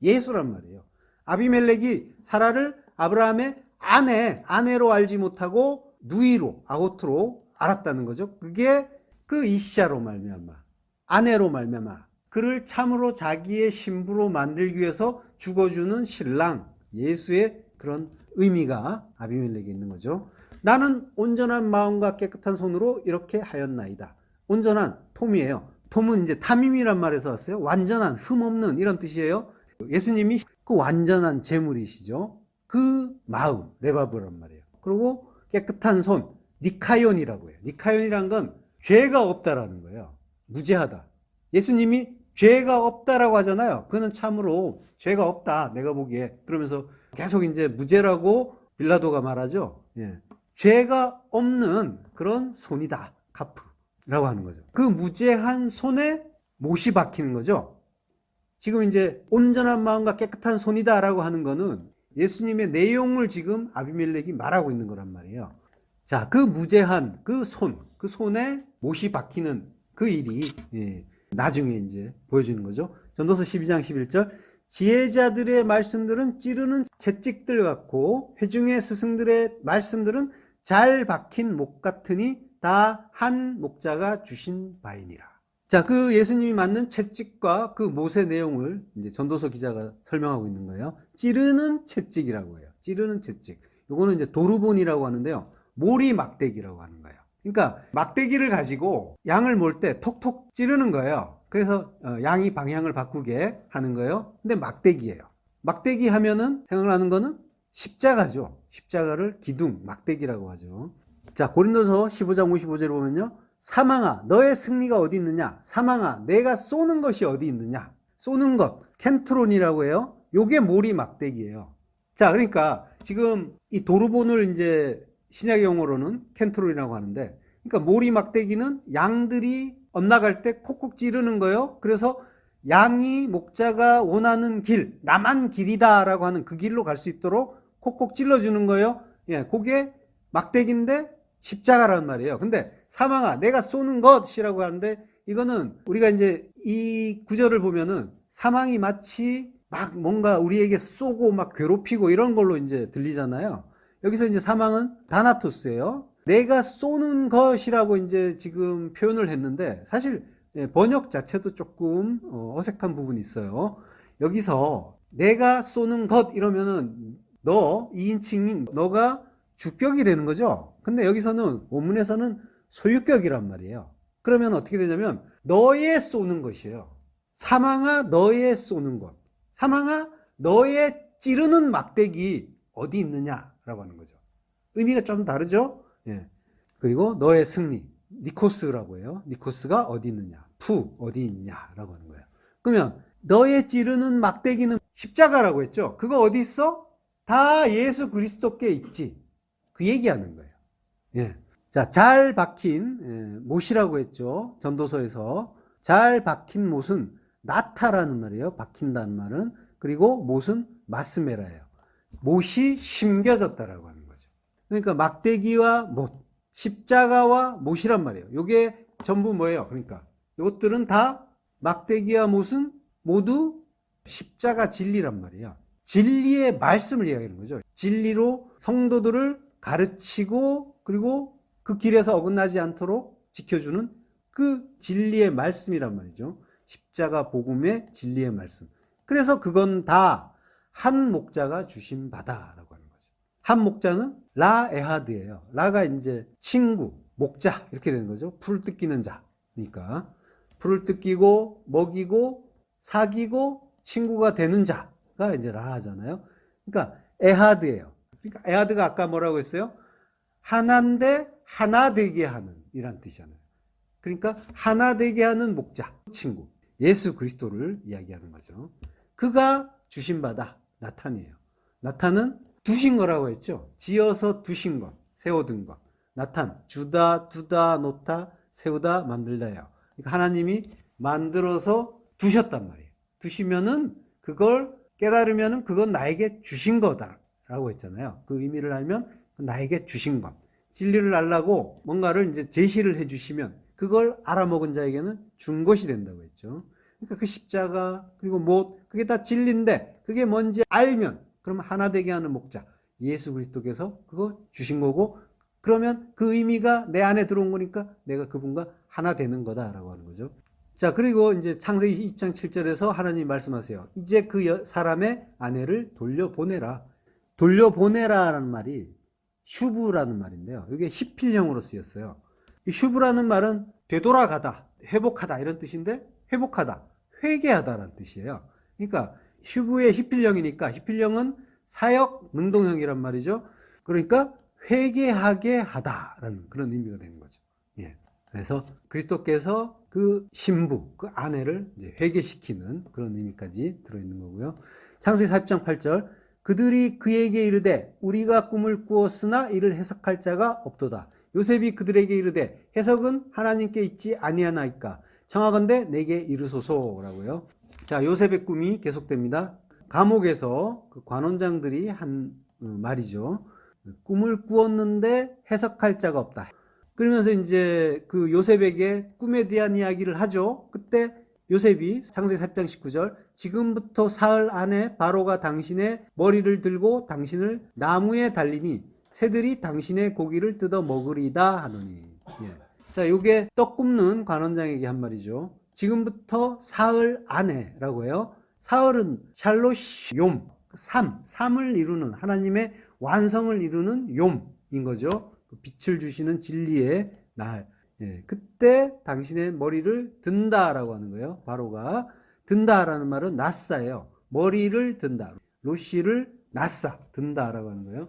예수란 말이에요. 아비멜렉이 사라를 아브라함의 아내로 알지 못하고 누이로, 아호트로 알았다는 거죠. 그게 그 이샤로 말미암아, 아내로 말미암아 그를 참으로 자기의 신부로 만들기 위해서 죽어주는 신랑 예수의 그런 의미가 아비멜렉에 있는 거죠. 나는 온전한 마음과 깨끗한 손으로 이렇게 하였나이다. 온전한 톰이에요. 톰은 이제 탐임이란 말에서 왔어요. 완전한, 흠없는 이런 뜻이에요. 예수님이 그 완전한 제물이시죠. 그 마음, 레바브란 말이에요. 그리고 깨끗한 손, 니카ion이라고 해요. 니카ion이란 건 죄가 없다라는 거예요. 무죄하다. 예수님이 죄가 없다라고 하잖아요. 그는 참으로 죄가 없다. 내가 보기에. 그러면서 계속 이제 무죄라고 빌라도가 말하죠. 예. 죄가 없는 그런 손이다. 카프라고 하는 거죠. 그 무죄한 손에 못이 박히는 거죠. 지금 이제 온전한 마음과 깨끗한 손이다라고 하는 거는 예수님의 내용을 지금 아비멜렉이 말하고 있는 거란 말이에요. 자, 그 무죄한 그 손에 못이 박히는 그 일이 나중에 이제 보여주는 거죠. 전도서 12장 11절 지혜자들의 말씀들은 찌르는 채찍들 같고 회중의 스승들의 말씀들은 잘 박힌 목 같으니 다 한 목자가 주신 바이니라. 자, 그 예수님이 맞는 채찍과 그 못의 내용을 이제 전도서 기자가 설명하고 있는 거예요. 찌르는 채찍이라고 해요. 찌르는 채찍. 요거는 이제 도르본이라고 하는데요. 모리 막대기라고 하는 거예요. 그러니까 막대기를 가지고 양을 몰 때 톡톡 찌르는 거예요. 그래서 양이 방향을 바꾸게 하는 거예요. 근데 막대기예요. 막대기 하면은 생각나는 거는 십자가죠. 십자가를 기둥, 막대기라고 하죠. 자, 고린도서 15장 55절에 보면요. 사망아, 너의 승리가 어디 있느냐? 사망아, 내가 쏘는 것이 어디 있느냐? 쏘는 것, 켄트론이라고 해요. 요게 모리 막대기예요. 자, 그러니까 지금 이 도르본을 이제 신약의 용어로는 켄트론이라고 하는데, 그러니까 모리 막대기는 양들이 엇나갈 때 콕콕 찌르는 거예요. 그래서 양이 목자가 원하는 길, 남한 길이다라고 하는 그 길로 갈 수 있도록 콕콕 찔러주는 거예요. 예, 그게 막대기인데 십자가라는 말이에요. 근데 사망아, 내가 쏘는 것이라고 하는데 이거는 우리가 이제 이 구절을 보면은 사망이 마치 막 뭔가 우리에게 쏘고 막 괴롭히고 이런 걸로 이제 들리잖아요. 여기서 이제 사망은 다나토스예요. 내가 쏘는 것이라고 이제 지금 표현을 했는데 사실 번역 자체도 조금 어색한 부분이 있어요. 여기서 내가 쏘는 것 이러면은 너 2인칭인 너가 주격이 되는 거죠. 근데 여기서는 원문에서는 소유격이란 말이에요. 그러면 어떻게 되냐면 너의 쏘는 것이에요. 사망아 너의 쏘는 것. 사망아 너의 찌르는 막대기 어디 있느냐라고 하는 거죠. 의미가 좀 다르죠. 예. 그리고 너의 승리 니코스라고 해요. 니코스가 어디 있느냐, 푸 어디 있냐라고 하는 거예요. 그러면 너의 찌르는 막대기는 십자가라고 했죠. 그거 어디 있어? 다 예수 그리스도께 있지. 그 얘기하는 거예요. 예. 자, 잘 박힌 못이라고 했죠. 전도서에서 잘 박힌 못은 나타라는 말이에요. 박힌다는 말은. 그리고 못은 마스메라예요. 못이 심겨졌다라고 하는 거죠. 그러니까 막대기와 못, 십자가와 못이란 말이에요. 이게 전부 뭐예요? 그러니까 이것들은 다 막대기와 못은 모두 십자가 진리란 말이에요. 진리의 말씀을 이야기하는 거죠. 진리로 성도들을 가르치고 그리고 그 길에서 어긋나지 않도록 지켜주는 그 진리의 말씀이란 말이죠. 십자가 복음의 진리의 말씀. 그래서 그건 다 한 목자가 주신 바다라고 하는 거죠. 한 목자는 라 에하드예요. 라가 이제 친구, 목자 이렇게 되는 거죠. 풀을 뜯기는 자니까 풀을 뜯기고 먹이고 사귀고 친구가 되는 자가 이제 라하잖아요. 그러니까 에하드예요. 그러니까 에하드가 아까 뭐라고 했어요? 하나인데 하나 되게 하는 이란 뜻이잖아요. 그러니까 하나 되게 하는 목자, 친구, 예수 그리스도를 이야기하는 거죠. 그가 주신 바다 나탄이에요. 나탄은 두신 거라고 했죠. 지어서 두신 것, 세워둔 것. 나탄, 주다, 두다, 놓다, 세우다, 만들다예요. 그러니까 하나님이 만들어서 두셨단 말이에요. 두시면은 그걸 깨달으면은 그건 나에게 주신 거다라고 했잖아요. 그 의미를 알면 나에게 주신 것. 진리를 알라고 뭔가를 이제 제시를 해주시면 그걸 알아먹은 자에게는 준 것이 된다고 했죠. 그러니까 그 십자가 그리고 못 그게 다 진리인데 그게 뭔지 알면 그러면 하나 되게 하는 목자 예수 그리스도께서 그거 주신 거고 그러면 그 의미가 내 안에 들어온 거니까 내가 그분과 하나 되는 거다라고 하는 거죠. 자, 그리고 이제 창세기 20장 7절에서 하나님이 말씀하세요. 이제 그 사람의 아내를 돌려보내라. 돌려보내라라는 말이 슈브라는 말인데요. 이게 히필형으로 쓰였어요. 이 슈브라는 말은 되돌아가다, 회복하다 이런 뜻인데 회복하다, 회개하다라는 뜻이에요. 그러니까 슈브의 히필형이니까 히필형은 사역 능동형이란 말이죠. 그러니까 회개하게 하다라는 그런 의미가 되는 거죠. 예. 그래서 그리스도께서 그 신부, 그 아내를 이제 회개시키는 그런 의미까지 들어있는 거고요. 창세기 40장 8절 그들이 그에게 이르되 우리가 꿈을 꾸었으나 이를 해석할 자가 없도다. 요셉이 그들에게 이르되 해석은 하나님께 있지 아니하나이까 청하건대 내게 이르소서라고요. 자, 요셉의 꿈이 계속됩니다. 감옥에서 그 관원장들이 한 말이죠. 꿈을 꾸었는데 해석할 자가 없다. 그러면서 이제 그 요셉에게 꿈에 대한 이야기를 하죠. 그때 요셉이 창세기 40장 19절 지금부터 사흘 안에 바로가 당신의 머리를 들고 당신을 나무에 달리니 새들이 당신의 고기를 뜯어 먹으리다 하노니. 예. 자, 요게 떡 굽는 관원장에게 한 말이죠. 지금부터 사흘 안에라고 해요. 사흘은 샬롯욤, 삶을 이루는 하나님의 완성을 이루는 욤인 거죠. 빛을 주시는 진리의 날. 예, 그때 당신의 머리를 든다라고 하는 거예요. 바로가 든다라는 말은 낫사예요. 머리를 든다. 로시를 낫사 든다라고 하는 거예요.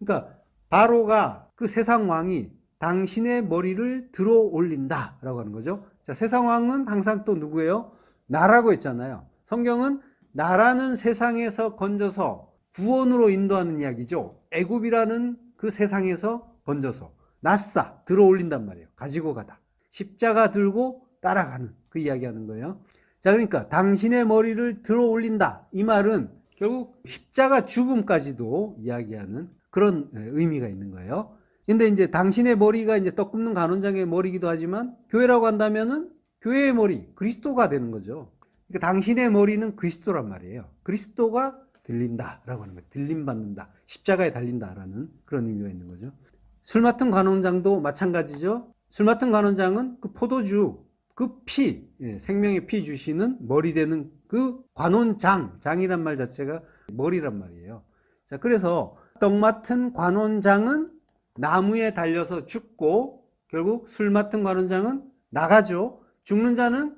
그러니까 바로가 그 세상 왕이 당신의 머리를 들어 올린다라고 하는 거죠. 자, 세상 왕은 항상 또 누구예요? 나라고 했잖아요. 성경은 나라는 세상에서 건져서 구원으로 인도하는 이야기죠. 애굽이라는 그 세상에서 건져서 낫사 들어 올린단 말이에요. 가지고 가다. 십자가 들고 따라가는 그 이야기하는 거예요. 자, 그러니까 당신의 머리를 들어 올린다. 이 말은 결국 십자가 죽음까지도 이야기하는 그런 의미가 있는 거예요. 근데 이제 당신의 머리가 이제 떡 굽는 간원장의 머리이기도 하지만 교회라고 한다면은 교회의 머리, 그리스도가 되는 거죠. 그러니까 당신의 머리는 그리스도란 말이에요. 그리스도가 들린다라고 하는 거예요. 들림받는다. 십자가에 달린다라는 그런 의미가 있는 거죠. 술 맡은 관원장도 마찬가지죠. 술 맡은 관원장은 그 포도주, 그 피, 생명의 피 주시는 머리 되는 그 관원장, 장이란 말 자체가 머리란 말이에요. 자, 그래서 떡 맡은 관원장은 나무에 달려서 죽고 결국 술 맡은 관원장은 나가죠. 죽는 자는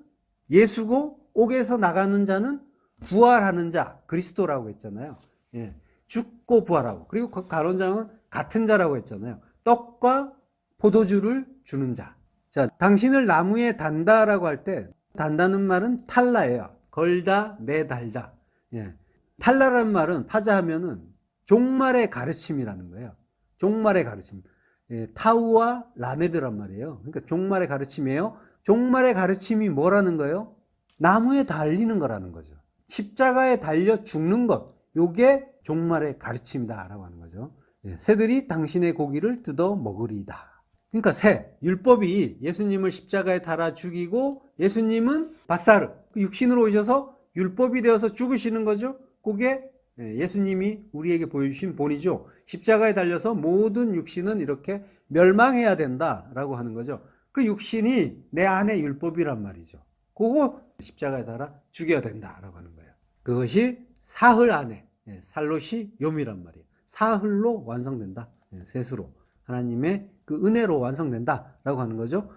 예수고 옥에서 나가는 자는 부활하는 자, 그리스도라고 했잖아요. 예, 죽고 부활하고. 그리고 그 관원장은 같은 자라고 했잖아요. 떡과 포도주를 주는 자. 자, 당신을 나무에 단다라고 할 때 단다는 말은 탈라예요. 걸다, 매달다. 예. 탈라라는 말은 파자하면은 종말의 가르침이라는 거예요. 종말의 가르침. 예, 타우와 라메드란 말이에요. 그러니까 종말의 가르침이에요. 종말의 가르침이 뭐라는 거예요? 나무에 달리는 거라는 거죠. 십자가에 달려 죽는 것. 요게 종말의 가르침이다라고 하는 거죠. 예, 새들이 당신의 고기를 뜯어 먹으리이다. 그러니까 새, 율법이 예수님을 십자가에 달아 죽이고 예수님은 바사르, 육신으로 오셔서 율법이 되어서 죽으시는 거죠. 그게 예수님이 우리에게 보여주신 본이죠. 십자가에 달려서 모든 육신은 이렇게 멸망해야 된다라고 하는 거죠. 그 육신이 내 안에 율법이란 말이죠. 그거 십자가에 달아 죽여야 된다라고 하는 거예요. 그것이 사흘 안에 살롯이 욤이란 말이에요. 사흘로 완성된다. 셋으로 하나님의 그 은혜로 완성된다라고 하는 거죠.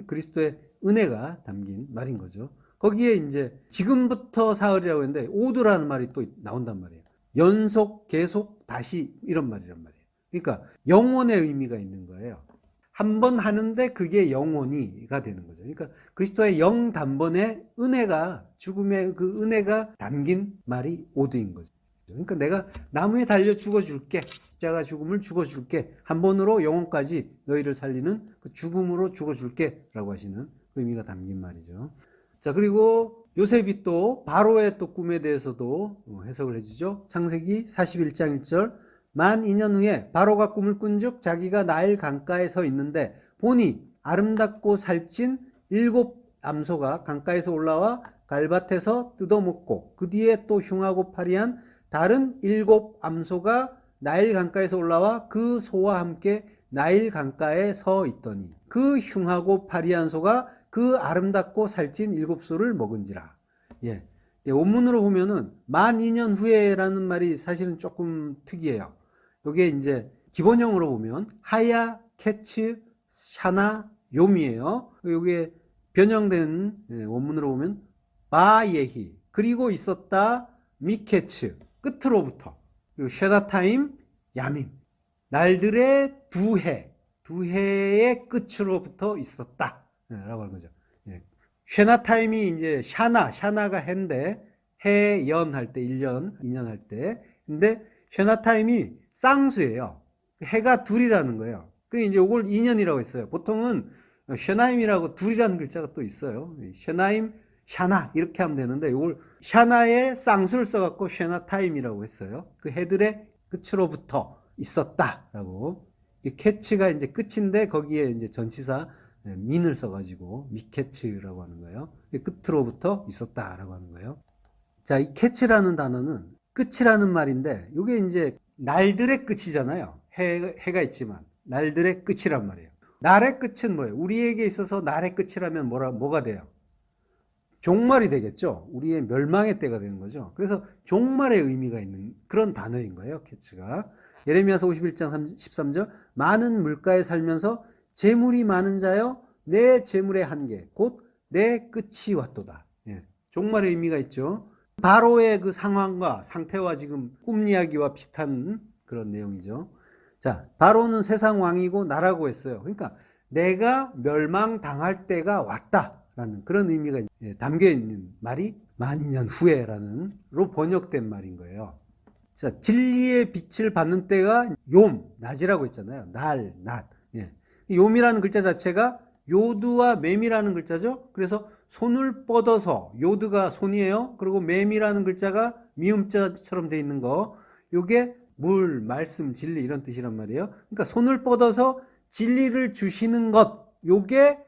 그리스도의 은혜가 담긴 말인 거죠. 거기에 이제 지금부터 사흘이라고 했는데 오드라는 말이 또 나온단 말이에요. 연속, 계속, 다시 이런 말이란 말이에요. 그러니까 영원의 의미가 있는 거예요. 한 번 하는데 그게 영원히가 되는 거죠. 그러니까 그리스도의 영 단번에 은혜가, 죽음의 그 은혜가 담긴 말이 오드인 거죠. 그러니까 내가 나무에 달려 죽어줄게. 십자가 죽음을 죽어줄게. 한 번으로 영원까지 너희를 살리는 그 죽음으로 죽어줄게. 라고 하시는 의미가 담긴 말이죠. 자, 그리고 요셉이 또 바로의 또 꿈에 대해서도 해석을 해주죠. 창세기 41장 1절 만 2년 후에 바로가 꿈을 꾼즉 자기가 나일 강가에 서 있는데 보니 아름답고 살찐 7 암소가 강가에서 올라와 갈밭에서 뜯어먹고 그 뒤에 또 흉하고 파리한 다른 7 암소가 나일 강가에서 올라와 그 소와 함께 나일 강가에 서 있더니 그 흉하고 파리한 소가 그 아름답고 살찐 7소를 먹은지라. 예. 예, 원문으로 보면은 12,000년 후에라는 말이 사실은 조금 특이해요. 요게 이제 기본형으로 보면 하야, 캐츠, 샤나, 욤이에요. 요게 변형된 원문으로 보면 바예히, 그리고 있었다, 미케츠, 끝으로부터, 그리고 쉐다타임, 야밈, 날들의 두 해의 끝으로부터 있었다 라고 하는 거죠. 예. 쉐나타임이 이제 샤나가 해인데, 해, 연 할 때 1년, 2년 할 때. 근데 쉐나타임이 쌍수예요. 해가 둘이라는 거예요. 그 이제 이걸 2년이라고 했어요. 보통은 쉐나임이라고 둘이라는 글자가 또 있어요. 쉐나임, 샤나 이렇게 하면 되는데 이걸 샤나에 쌍수를 써갖고 쉐나타임이라고 했어요. 그 해들의 끝으로부터 있었다라고. 이 캐치가 이제 끝인데 거기에 이제 전치사 민을 써가지고 미캐치라고 하는 거예요. 끝으로부터 있었다라고 하는 거예요. 자, 이 캐치라는 단어는 끝이라는 말인데 이게 이제 날들의 끝이잖아요. 해가 있지만 날들의 끝이란 말이에요. 날의 끝은 뭐예요? 우리에게 있어서 날의 끝이라면 뭐가 돼요? 종말이 되겠죠. 우리의 멸망의 때가 되는 거죠. 그래서 종말의 의미가 있는 그런 단어인 거예요. 캐치가. 예레미야서 51장 13절 많은 물가에 살면서 재물이 많은 자여 내 재물의 한계 곧 내 끝이 왔도다. 예, 종말의 의미가 있죠. 바로의 그 상황과 상태와 지금 꿈 이야기와 비슷한 그런 내용이죠. 자, 바로는 세상 왕이고 나라고 했어요. 그러니까 내가 멸망당할 때가 왔다라는 그런 의미가 담겨 있는 말이 12,000년 후에라는로 번역된 말인 거예요. 자, 진리의 빛을 받는 때가 낮이라고 했잖아요. 낮. 예. 욤이라는 글자 자체가 요드와 맴이라는 글자죠. 그래서 손을 뻗어서, 요드가 손이에요. 그리고 맴이라는 글자가 미음자처럼 돼 있는 거. 요게 물, 말씀, 진리 이런 뜻이란 말이에요. 그러니까 손을 뻗어서 진리를 주시는 것. 요게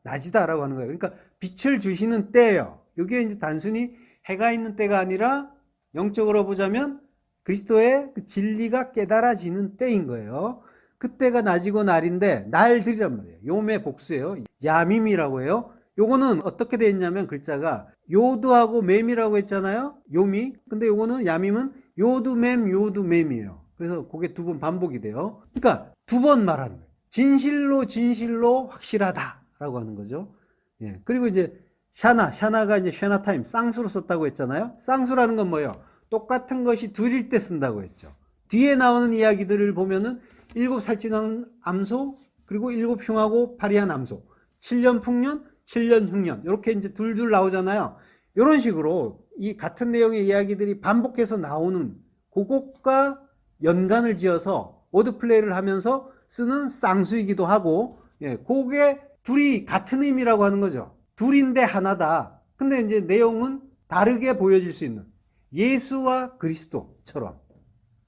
낮이다라고 하는 거예요. 그러니까 빛을 주시는 때예요. 요게 이제 단순히 해가 있는 때가 아니라 영적으로 보자면 그리스도의 그 진리가 깨달아지는 때인 거예요. 그때가 낮이고 날인데 날들이란 말이에요. 욤의 복수예요. 야밈이라고 해요. 요거는 어떻게 되어 있냐면 글자가 요드하고 맴이라고 했잖아요. 욤이. 근데 요거는 야밈은 요드맴이에요. 그래서 그게 두 번 반복이 돼요. 그러니까 두 번 말하는 거예요. 진실로 확실하다라고 하는 거죠. 예. 그리고 이제 샤나가 이제 쉐나타임, 쌍수로 썼다고 했잖아요. 쌍수라는 건 뭐예요? 똑같은 것이 둘일 때 쓴다고 했죠. 뒤에 나오는 이야기들을 보면은 7 살찐한 암소, 그리고 7 흉하고 파리한 암소, 7년 풍년, 7년 흉년, 이렇게 이제 둘 나오잖아요. 이런 식으로 이 같은 내용의 이야기들이 반복해서 나오는 그것과 연관을 지어서 워드플레이를 하면서 쓰는 쌍수이기도 하고, 예, 그게 둘이 같은 의미라고 하는 거죠. 둘인데 하나다. 근데 이제 내용은 다르게 보여질 수 있는 예수와 그리스도처럼,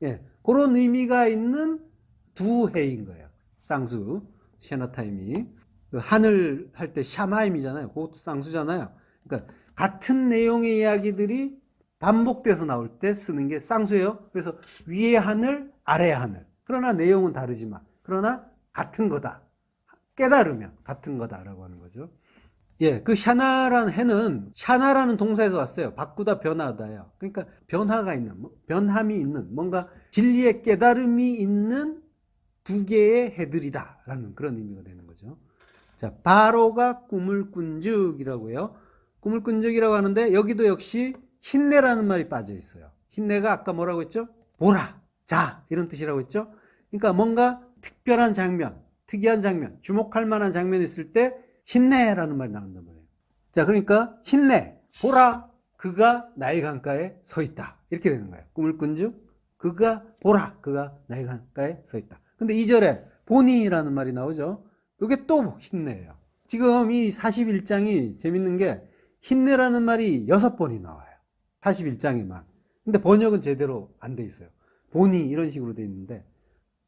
예, 그런 의미가 있는 두 해인 거예요. 쌍수, 쉐나타임이. 하늘 할 때 샤마임이잖아요. 그것도 쌍수잖아요. 그러니까 같은 내용의 이야기들이 반복돼서 나올 때 쓰는 게 쌍수예요. 그래서 위의 하늘, 아래의 하늘. 그러나 내용은 다르지만, 그러나 같은 거다. 깨달으면 같은 거다라고 하는 거죠. 예, 그 샤나라는 해는 샤나라는 동사에서 왔어요. 바꾸다, 변하다요. 그러니까 변화가 있는, 변함이 있는, 뭔가 진리의 깨달음이 있는 두 개의 해들이다라는 그런 의미가 되는 거죠. 자, 바로가 꿈을 꾼 즉이라고 해요. 꿈을 꾼 즉이라고 하는데 여기도 역시 힘내라는 말이 빠져 있어요. 힘내가 아까 뭐라고 했죠? 보라, 자, 이런 뜻이라고 했죠. 그러니까 뭔가 특별한 장면, 특이한 장면, 주목할 만한 장면이 있을 때 힘내라는 말이 나온단 말이에요. 자, 그러니까 힘내, 보라, 그가 나일 강가에 서 있다. 이렇게 되는 거예요. 꿈을 꾼 즉, 그가 보라, 그가 나일 강가에 서 있다. 근데 2절에 보니라는 말이 나오죠. 이게 또 힘내예요. 지금 이 41장이 재밌는 게 힘내라는 말이 6번이 나와요. 41장에만. 근데 번역은 제대로 안 돼 있어요. 보니 이런 식으로 돼 있는데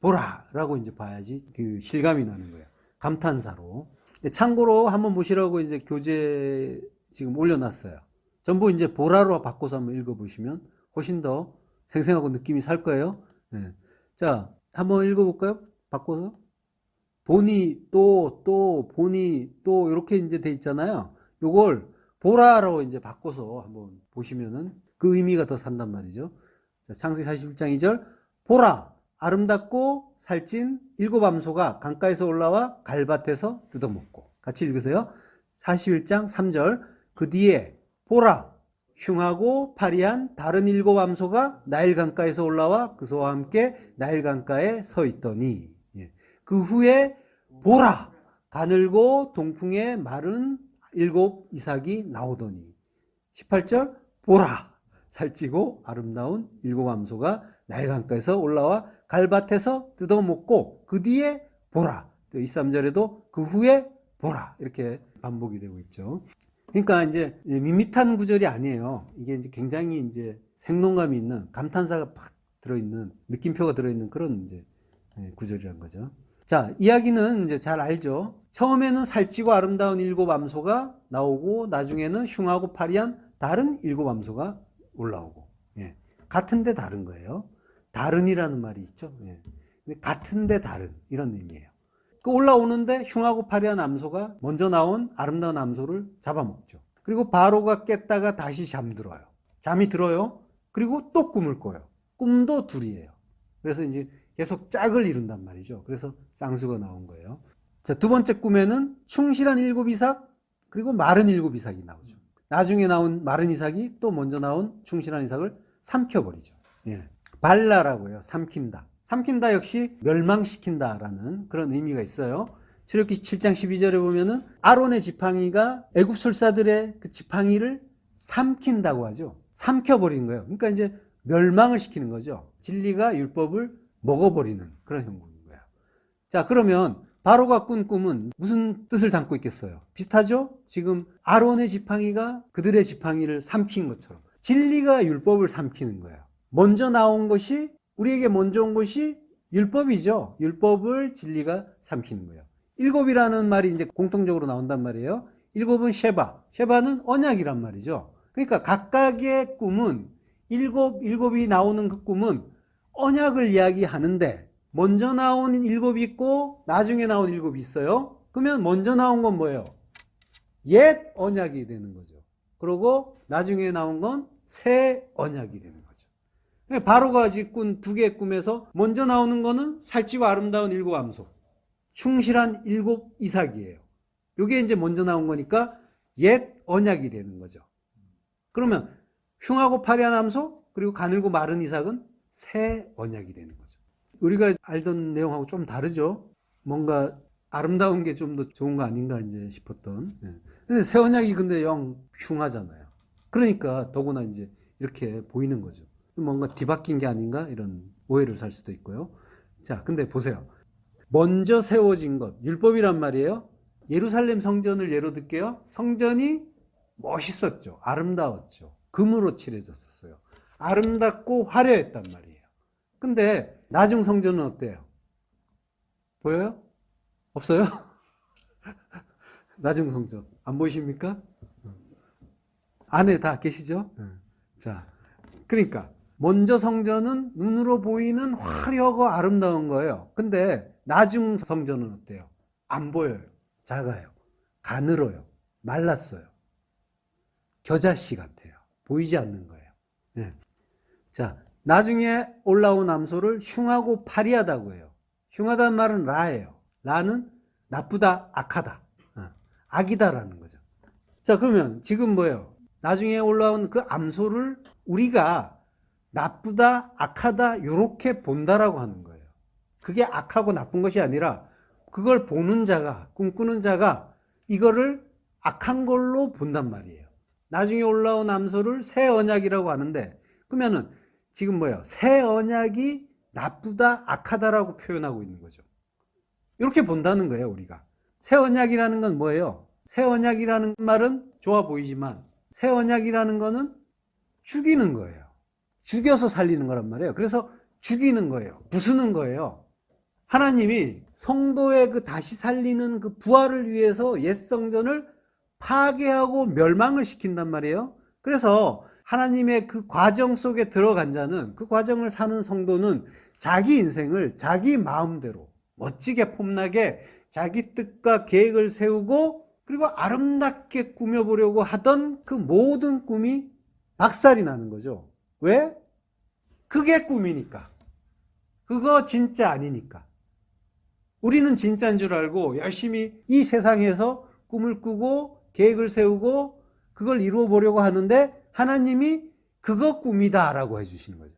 보라라고 이제 봐야지 그 실감이 나는 거예요. 감탄사로. 참고로 한번 보시라고 이제 교재 지금 올려놨어요. 전부 이제 보라로 바꿔서 한번 읽어보시면 훨씬 더 생생하고 느낌이 살 거예요. 네. 자, 한번 읽어볼까요? 바꿔서. 본이 본이 또 이렇게 이제 돼 있잖아요. 요걸 보라로 이제 바꿔서 한번 보시면은 그 의미가 더 산단 말이죠. 자, 창세기 41장 2절. 보라, 아름답고 살찐 일곱 암소가 강가에서 올라와 갈밭에서 뜯어먹고. 같이 읽으세요. 41장 3절. 그 뒤에 보라, 흉하고 파리한 다른 일곱 암소가 나일 강가에서 올라와 그 소와 함께 나일 강가에 서 있더니, 그 후에 보라, 가늘고 동풍에 마른 일곱 이삭이 나오더니. 18절. 보라, 살찌고 아름다운 일곱 암소가 나일 강가에서 올라와 갈밭에서 뜯어먹고. 그 뒤에 보라. 또 23절에도 그 후에 보라, 이렇게 반복이 되고 있죠. 그러니까 이제 밋밋한 구절이 아니에요. 이게 이제 굉장히 이제 생동감이 있는, 감탄사가 팍 들어있는, 느낌표가 들어있는 그런 이제 구절이란 거죠. 자, 이야기는 이제 잘 알죠. 처음에는 살찌고 아름다운 일곱 암소가 나오고, 나중에는 흉하고 파리한 다른 일곱 암소가 올라오고. 같은데 다른 거예요. 다른이라는 말이 있죠. 같은데 다른, 이런 의미예요. 그 올라오는데 흉하고 파리한 암소가 먼저 나온 아름다운 암소를 잡아먹죠. 그리고 바로가 깼다가 다시 잠들어요. 잠이 들어요. 그리고 또 꿈을 꿔요. 꿈도 둘이에요. 그래서 이제 계속 짝을 이룬단 말이죠. 그래서 쌍수가 나온 거예요. 자, 두 번째 꿈에는 충실한 일곱 이삭, 그리고 마른 일곱 이삭이 나오죠. 나중에 나온 마른 이삭이 또 먼저 나온 충실한 이삭을 삼켜버리죠. 발라라고 해요. 삼킨다. 삼킨다 역시 멸망시킨다라는 그런 의미가 있어요. 출애굽기 7장 12절에 보면은 아론의 지팡이가 애굽술사들의 그 지팡이를 삼킨다고 하죠. 삼켜버리는 거예요. 그러니까 이제 멸망을 시키는 거죠. 진리가 율법을 먹어버리는 그런 형국인 거예요. 자, 그러면 바로가 꾼 꿈은 무슨 뜻을 담고 있겠어요? 비슷하죠? 지금 아론의 지팡이가 그들의 지팡이를 삼킨 것처럼 진리가 율법을 삼키는 거예요. 먼저 나온 것이, 우리에게 먼저 온 것이 율법이죠. 율법을 진리가 삼키는 거예요. 일곱이라는 말이 이제 공통적으로 나온단 말이에요. 일곱은 셰바는 언약이란 말이죠. 그러니까 각각의 꿈은 일곱이 나오는 그 꿈은 언약을 이야기하는데, 먼저 나온 일곱이 있고 나중에 나온 일곱이 있어요. 그러면 먼저 나온 건 뭐예요? 옛 언약이 되는 거죠. 그리고 나중에 나온 건 새 언약이 되는 거죠. 바로가 꾼 두 개의 꿈에서 먼저 나오는 거는 살찌고 아름다운 일곱 암소, 충실한 일곱 이삭이에요. 이게 이제 먼저 나온 거니까 옛 언약이 되는 거죠. 그러면 흉하고 파리한 암소, 그리고 가늘고 마른 이삭은 새 언약이 되는 거죠. 우리가 알던 내용하고 좀 다르죠. 뭔가 아름다운 게 좀 더 좋은 거 아닌가 이제 싶었던. 근데 새 언약이 근데 영 흉하잖아요. 그러니까 더구나 이제 이렇게 보이는 거죠. 뭔가 뒤바뀐 게 아닌가 이런 오해를 살 수도 있고요. 자, 근데 보세요. 먼저 세워진 것, 율법이란 말이에요. 예루살렘 성전을 예로 들게요. 성전이 멋있었죠. 아름다웠죠. 금으로 칠해졌었어요. 아름답고 화려했단 말이에요. 근데 나중 성전은 어때요? 보여요? 없어요? 나중 성전 안 보이십니까? 안에 다 계시죠? 자, 그러니까 먼저 성전은 눈으로 보이는 화려하고 아름다운 거예요. 근데 나중 성전은 어때요? 안 보여요. 작아요. 가늘어요. 말랐어요. 겨자씨 같아요. 보이지 않는 거예요. 자, 나중에 올라온 암소를 흉하고 파리하다고 해요. 흉하다는 말은 라예요. 라는 나쁘다, 악하다, 악이다라는 거죠. 자, 그러면 지금 뭐예요? 나중에 올라온 그 암소를 우리가 나쁘다, 악하다 이렇게 본다라고 하는 거예요. 그게 악하고 나쁜 것이 아니라 그걸 보는 자가, 꿈꾸는 자가 이거를 악한 걸로 본단 말이에요. 나중에 올라온 암소를 새 언약이라고 하는데, 그러면은 지금 뭐예요? 새 언약이 나쁘다, 악하다라고 표현하고 있는 거죠. 이렇게 본다는 거예요, 우리가. 새 언약이라는 건 뭐예요? 새 언약이라는 말은 좋아 보이지만 새 언약이라는 거는 죽이는 거예요. 죽여서 살리는 거란 말이에요. 그래서 죽이는 거예요. 부수는 거예요. 하나님이 성도의 그 다시 살리는 그 부활을 위해서 옛 성전을 파괴하고 멸망을 시킨단 말이에요. 그래서 하나님의 그 과정 속에 들어간 자는, 그 과정을 사는 성도는 자기 인생을 자기 마음대로 멋지게 폼나게 자기 뜻과 계획을 세우고 그리고 아름답게 꾸며보려고 하던 그 모든 꿈이 박살이 나는 거죠. 왜? 그게 꿈이니까. 그거 진짜 아니니까. 우리는 진짜인 줄 알고 열심히 이 세상에서 꿈을 꾸고 계획을 세우고 그걸 이루어 보려고 하는데 하나님이 그거 꿈이다라고 해주시는 거죠.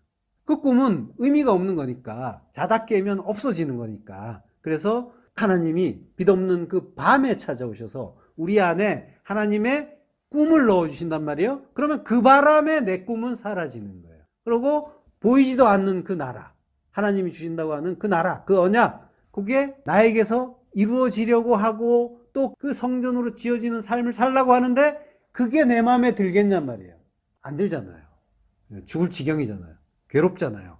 그 꿈은 의미가 없는 거니까, 자다 깨면 없어지는 거니까. 그래서 하나님이 빛없는 그 밤에 찾아오셔서 우리 안에 하나님의 꿈을 넣어주신단 말이에요. 그러면 그 바람에 내 꿈은 사라지는 거예요. 그리고 보이지도 않는 그 나라, 하나님이 주신다고 하는 그 나라, 그 언약, 그게 나에게서 이루어지려고 하고 또 그 성전으로 지어지는 삶을 살라고 하는데 그게 내 마음에 들겠냔 말이에요. 안 들잖아요. 죽을 지경이잖아요. 괴롭잖아요.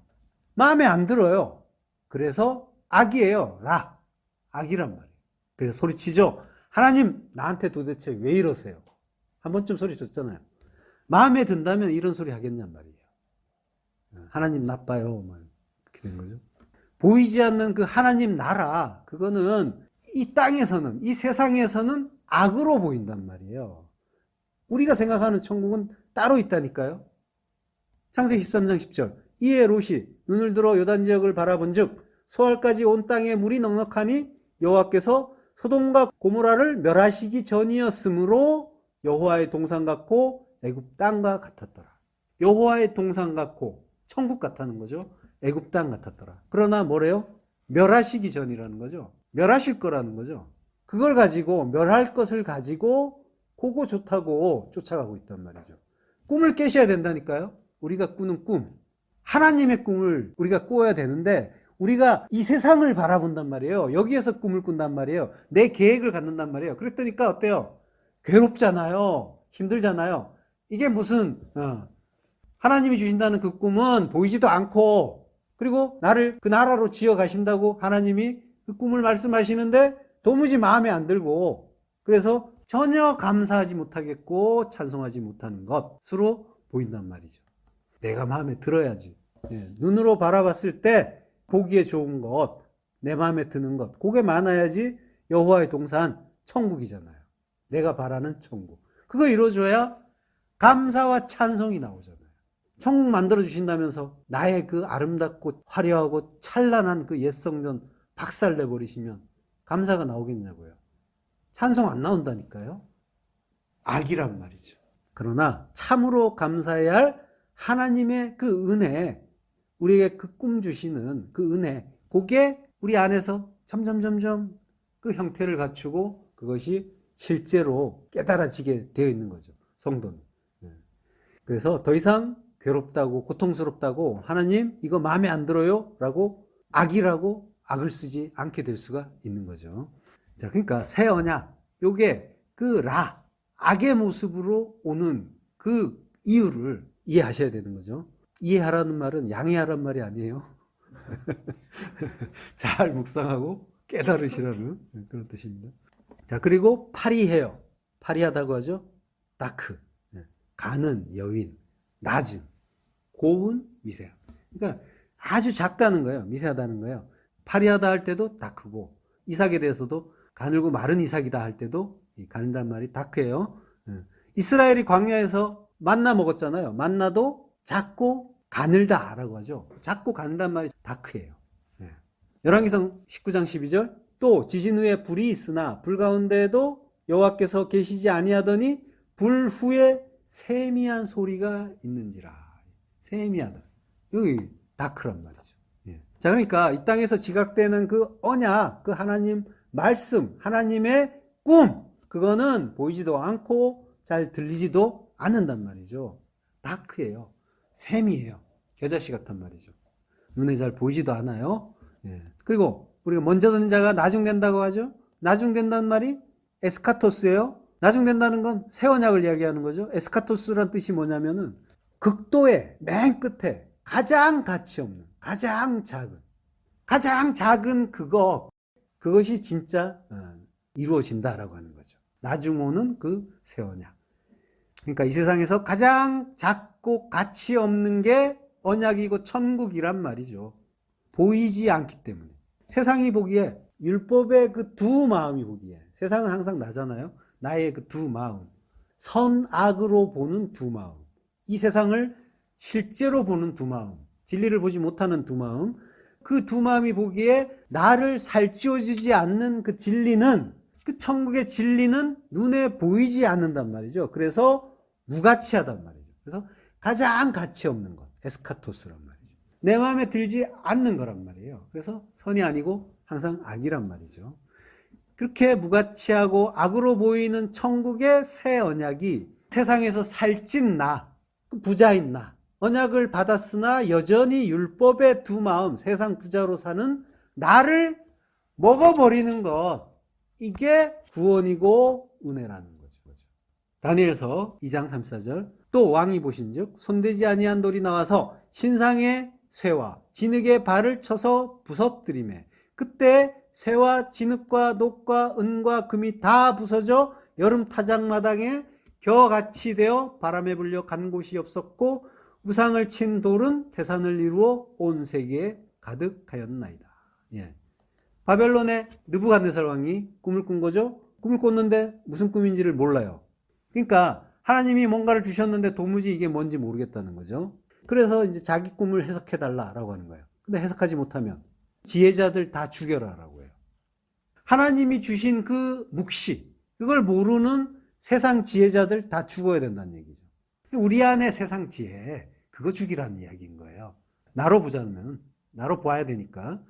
마음에 안 들어요. 그래서 악이에요. 악이란 말이에요. 그래서 소리치죠. 하나님, 나한테 도대체 왜 이러세요? 한 번쯤 소리쳤잖아요. 마음에 든다면 이런 소리 하겠냔 말이에요. 하나님 나빠요. 이렇게 된 거죠. 보이지 않는 그 하나님 나라, 그거는 이 땅에서는, 이 세상에서는 악으로 보인단 말이에요. 우리가 생각하는 천국은 따로 있다니까요. 창세기 13장 10절. 이에 롯이 눈을 들어 요단 지역을 바라본즉 소알까지 온 땅에 물이 넉넉하니 여호와께서 소돔과 고모라를 멸하시기 전이었으므로 여호와의 동산 같고 애굽 땅과 같았더라. 여호와의 동산 같고 천국 같다는 거죠. 애굽 땅 같았더라. 그러나 뭐래요? 멸하시기 전이라는 거죠. 멸하실 거라는 거죠. 그걸 가지고, 멸할 것을 가지고 그거 좋다고 쫓아가고 있단 말이죠. 꿈을 깨셔야 된다니까요. 우리가 꾸는 꿈, 하나님의 꿈을 우리가 꾸어야 되는데 우리가 이 세상을 바라본단 말이에요. 여기에서 꿈을 꾼단 말이에요. 내 계획을 갖는단 말이에요. 그랬더니까 어때요? 괴롭잖아요. 힘들잖아요. 이게 무슨 하나님이 주신다는 그 꿈은 보이지도 않고, 그리고 나를 그 나라로 지어 가신다고 하나님이 그 꿈을 말씀하시는데 도무지 마음에 안 들고, 그래서 전혀 감사하지 못하겠고 찬송하지 못하는 것으로 보인단 말이죠. 내가 마음에 들어야지. 눈으로 바라봤을 때 보기에 좋은 것, 내 마음에 드는 것, 그게 많아야지 여호와의 동산, 천국이잖아요. 내가 바라는 천국. 그거 이루어줘야 감사와 찬송이 나오잖아요. 천국 만들어주신다면서 나의 그 아름답고 화려하고 찬란한 그 옛 성전 박살내버리시면 감사가 나오겠냐고요. 찬송 안 나온다니까요. 악이란 말이죠. 그러나 참으로 감사해야 할 하나님의 그 은혜, 우리에게 그 꿈 주시는 그 은혜, 그게 우리 안에서 점점 그 형태를 갖추고 그것이 실제로 깨달아지게 되어 있는 거죠. 성도는. 그래서 더 이상 괴롭다고 고통스럽다고 하나님 이거 마음에 안 들어요 라고 악이라고 악을 쓰지 않게 될 수가 있는 거죠. 자, 그러니까 새 언약, 요게 그 악의 모습으로 오는 그 이유를 이해하셔야 되는 거죠. 이해하라는 말은 양해하라는 말이 아니에요. 잘 묵상하고 깨달으시라는 그런 뜻입니다. 자, 그리고 파리해요. 파리하다고 하죠. 다크, 가는 여인, 낮은, 고운, 미세함. 그러니까 아주 작다는 거예요. 미세하다는 거예요. 파리하다 할 때도 다크고, 이삭에 대해서도 가늘고 마른 이삭이다 할 때도 가는단 말이 다크예요. 이스라엘이 광야에서 만나 먹었잖아요. 만나도 작고 가늘다라고 하죠. 작고 가늘단 말이 다크예요. 열왕기상 19장 12절. 또 지진 후에 불이 있으나 불 가운데에도 여호와께서 계시지 아니하더니 불 후에 세미한 소리가 있는지라. 세미하다. 여기 다크란 말이죠. 자, 그러니까 이 땅에서 지각되는 그 언약, 그 하나님 말씀, 하나님의 꿈, 그거는 보이지도 않고 잘 들리지도 않는단 말이죠. 다크예요. 샘이에요. 겨자씨 같단 말이죠. 눈에 잘 보이지도 않아요. 그리고 우리가 먼저 든 자가 나중된다고 하죠. 나중된다는 말이 에스카토스예요. 나중된다는 건 새 언약을 이야기하는 거죠. 에스카토스란 뜻이 뭐냐면은 극도의 맨 끝에 가장 가치 없는, 가장 작은 그것이 진짜 이루어진다라고 하는 거죠. 나중 오는 그 새 언약. 그러니까 이 세상에서 가장 작고 가치 없는 게 언약이고 천국이란 말이죠. 보이지 않기 때문에. 세상이 보기에 율법의 그 두 마음이 보기에, 세상은 항상 나잖아요. 나의 그 두 마음, 선악으로 보는 두 마음, 이 세상을 실제로 보는 두 마음, 진리를 보지 못하는 두 마음, 그 두 마음이 보기에 나를 살찌워주지 않는 그 진리는, 그 천국의 진리는 눈에 보이지 않는단 말이죠. 그래서 무가치하단 말이죠. 그래서 가장 가치 없는 것, 에스카토스란 말이죠. 내 마음에 들지 않는 거란 말이에요. 그래서 선이 아니고 항상 악이란 말이죠. 그렇게 무가치하고 악으로 보이는 천국의 새 언약이 세상에서 살찐 나, 부자인 나, 언약을 받았으나 여전히 율법의 두 마음, 세상 부자로 사는 나를 먹어버리는 것, 이게 구원이고 은혜라는 거죠. 다니엘서 2장 34절, 또 왕이 보신즉 손대지 아니한 돌이 나와서 신상의 쇠와 진흙의 발을 쳐서 부서뜨리매, 그때 쇠와 진흙과 녹과 은과 금이 다 부서져 여름 타작마당에 겨같이 되어 바람에 불려 간 곳이 없었고, 우상을 친 돌은 태산을 이루어 온 세계에 가득하였나이다. 예. 바벨론의 느부갓네살 왕이 꿈을 꾼 거죠. 꿈을 꿨는데 무슨 꿈인지를 몰라요. 그러니까 하나님이 뭔가를 주셨는데 도무지 이게 뭔지 모르겠다는 거죠. 그래서 이제 자기 꿈을 해석해달라라고 하는 거예요. 근데 해석하지 못하면 지혜자들 다 죽여라라고 해요. 하나님이 주신 그 묵시, 그걸 모르는 세상 지혜자들 다 죽어야 된다는 얘기죠. 우리 안에 세상 지혜, 그거 죽이라는 이야기인 거예요. 나로 보자면, 나로 봐야 되니까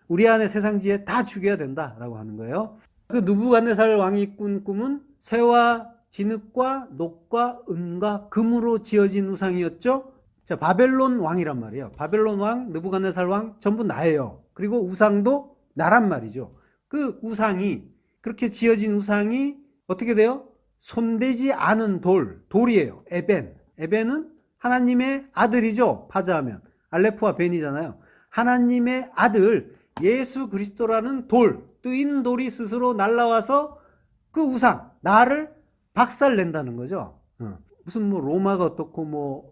우리 안에 세상 지혜 다 죽여야 된다라고 하는 거예요. 그 느부갓네살 왕이 꾼 꿈은 쇠와 진흙과 녹과 은과 금으로 지어진 우상이었죠. 자, 바벨론 왕이란 말이에요. 바벨론 왕, 느부갓네살 왕 전부 나예요. 그리고 우상도 나란 말이죠. 그 우상이, 그렇게 지어진 우상이 어떻게 돼요? 손대지 않은 돌이에요. 에벤은 하나님의 아들이죠. 파자하면 알레프와 벤이잖아요. 하나님의 아들 예수 그리스도라는 뜨인 돌이 스스로 날라와서 그 우상, 나를 박살낸다는 거죠. 무슨 뭐 로마가 어떻고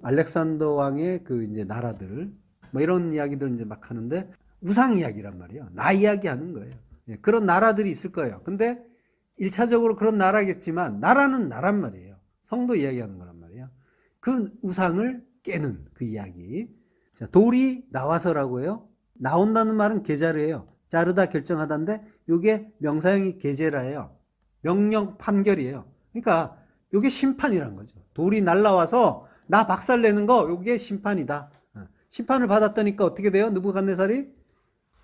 알렉산더 왕의 그 이제 나라들 이런 이야기들 이제 막 하는데, 우상 이야기란 말이에요. 나 이야기 하는 거예요. 그런 나라들이 있을 거예요. 근데 1차적으로 그런 나라겠지만 나라는 나란 말이에요. 성도 이야기하는 거란 말이에요. 그 우상을 깨는 그 이야기. 자, 돌이 나와서라고 해요. 나온다는 말은 계자르예요. 자르다 결정하다인데 이게 명사형이 계제라예요. 명령 판결이에요. 그러니까 이게 심판이란 거죠. 돌이 날라와서 나 박살내는 거, 이게 심판이다. 심판을 받았다니까 어떻게 돼요? 느부갓네살이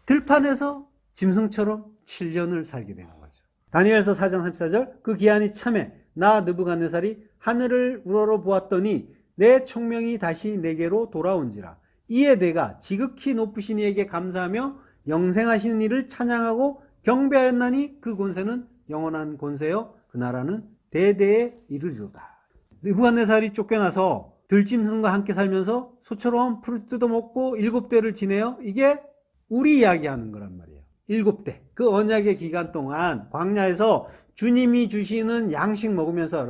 들판에서 짐승처럼 7년을 살게 되는 거죠. 다니엘서 4장 34절, 그 기한이 참에 나 느부갓네살이 하늘을 우러러 보았더니 내 총명이 다시 내게로 돌아온지라. 이에 내가 지극히 높으신 이에게 감사하며 영생하시는 이를 찬양하고 경배하였나니 그 권세는 영원한 권세요 그 나라는 대대에 이르리로다. 느부갓네살이 쫓겨나서 들짐승과 함께 살면서 소처럼 풀을 뜯어먹고 7대를 지내요. 이게 우리 이야기하는 거란 말이에요. 7대. 그 언약의 기간 동안 광야에서 주님이 주시는 양식 먹으면서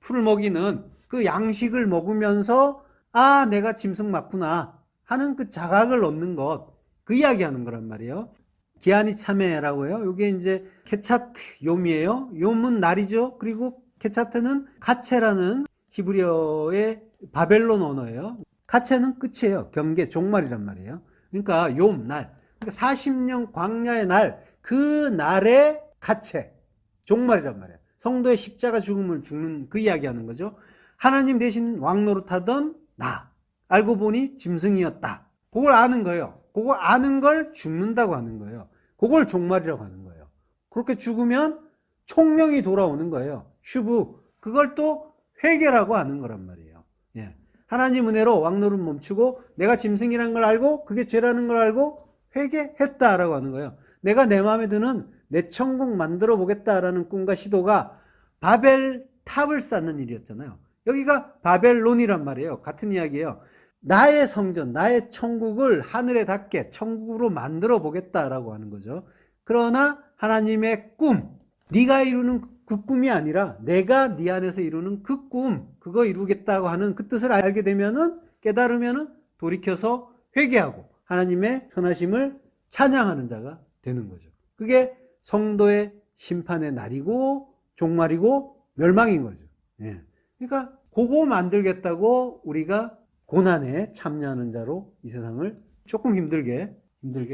풀을 먹이는 그 양식을 먹으면서 내가 짐승 맞구나 하는 그 자각을 얻는 것, 그 이야기하는 거란 말이에요. 기한이 참회라고 해요. 이게 이제 케차트 욤이에요. 욤은 날이죠. 그리고 케차트는 카체라는 히브리어의 바벨론 언어예요. 카체는 끝이에요. 경계, 종말이란 말이에요. 그러니까 욤, 날. 그러니까 40년 광야의 날, 그 날의 카체, 종말이란 말이에요. 성도의 십자가 죽음을 죽는 그 이야기하는 거죠. 하나님 대신 왕 노릇하던 나, 알고 보니 짐승이었다. 그걸 아는 거예요. 그걸 아는 걸 죽는다고 하는 거예요. 그걸 종말이라고 하는 거예요. 그렇게 죽으면 총명이 돌아오는 거예요. 슈브. 그걸 또 회개라고 하는 거란 말이에요. 예. 하나님 은혜로 왕노릇 멈추고 내가 짐승이라는 걸 알고 그게 죄라는 걸 알고 회개했다라고 하는 거예요. 내가 내 마음에 드는 내 천국 만들어 보겠다라는 꿈과 시도가 바벨 탑을 쌓는 일이었잖아요. 여기가 바벨론이란 말이에요. 같은 이야기예요. 나의 성전, 나의 천국을 하늘에 닿게 천국으로 만들어 보겠다라고 하는 거죠. 그러나 하나님의 꿈, 네가 이루는 그 꿈이 아니라 내가 네 안에서 이루는 그 꿈, 그거 이루겠다고 하는 그 뜻을 깨달으면은 돌이켜서 회개하고 하나님의 선하심을 찬양하는 자가 되는 거죠. 그게 성도의 심판의 날이고 종말이고 멸망인 거죠. 예. 그러니까 그거 만들겠다고 우리가 고난에 참여하는 자로 이 세상을 조금 힘들게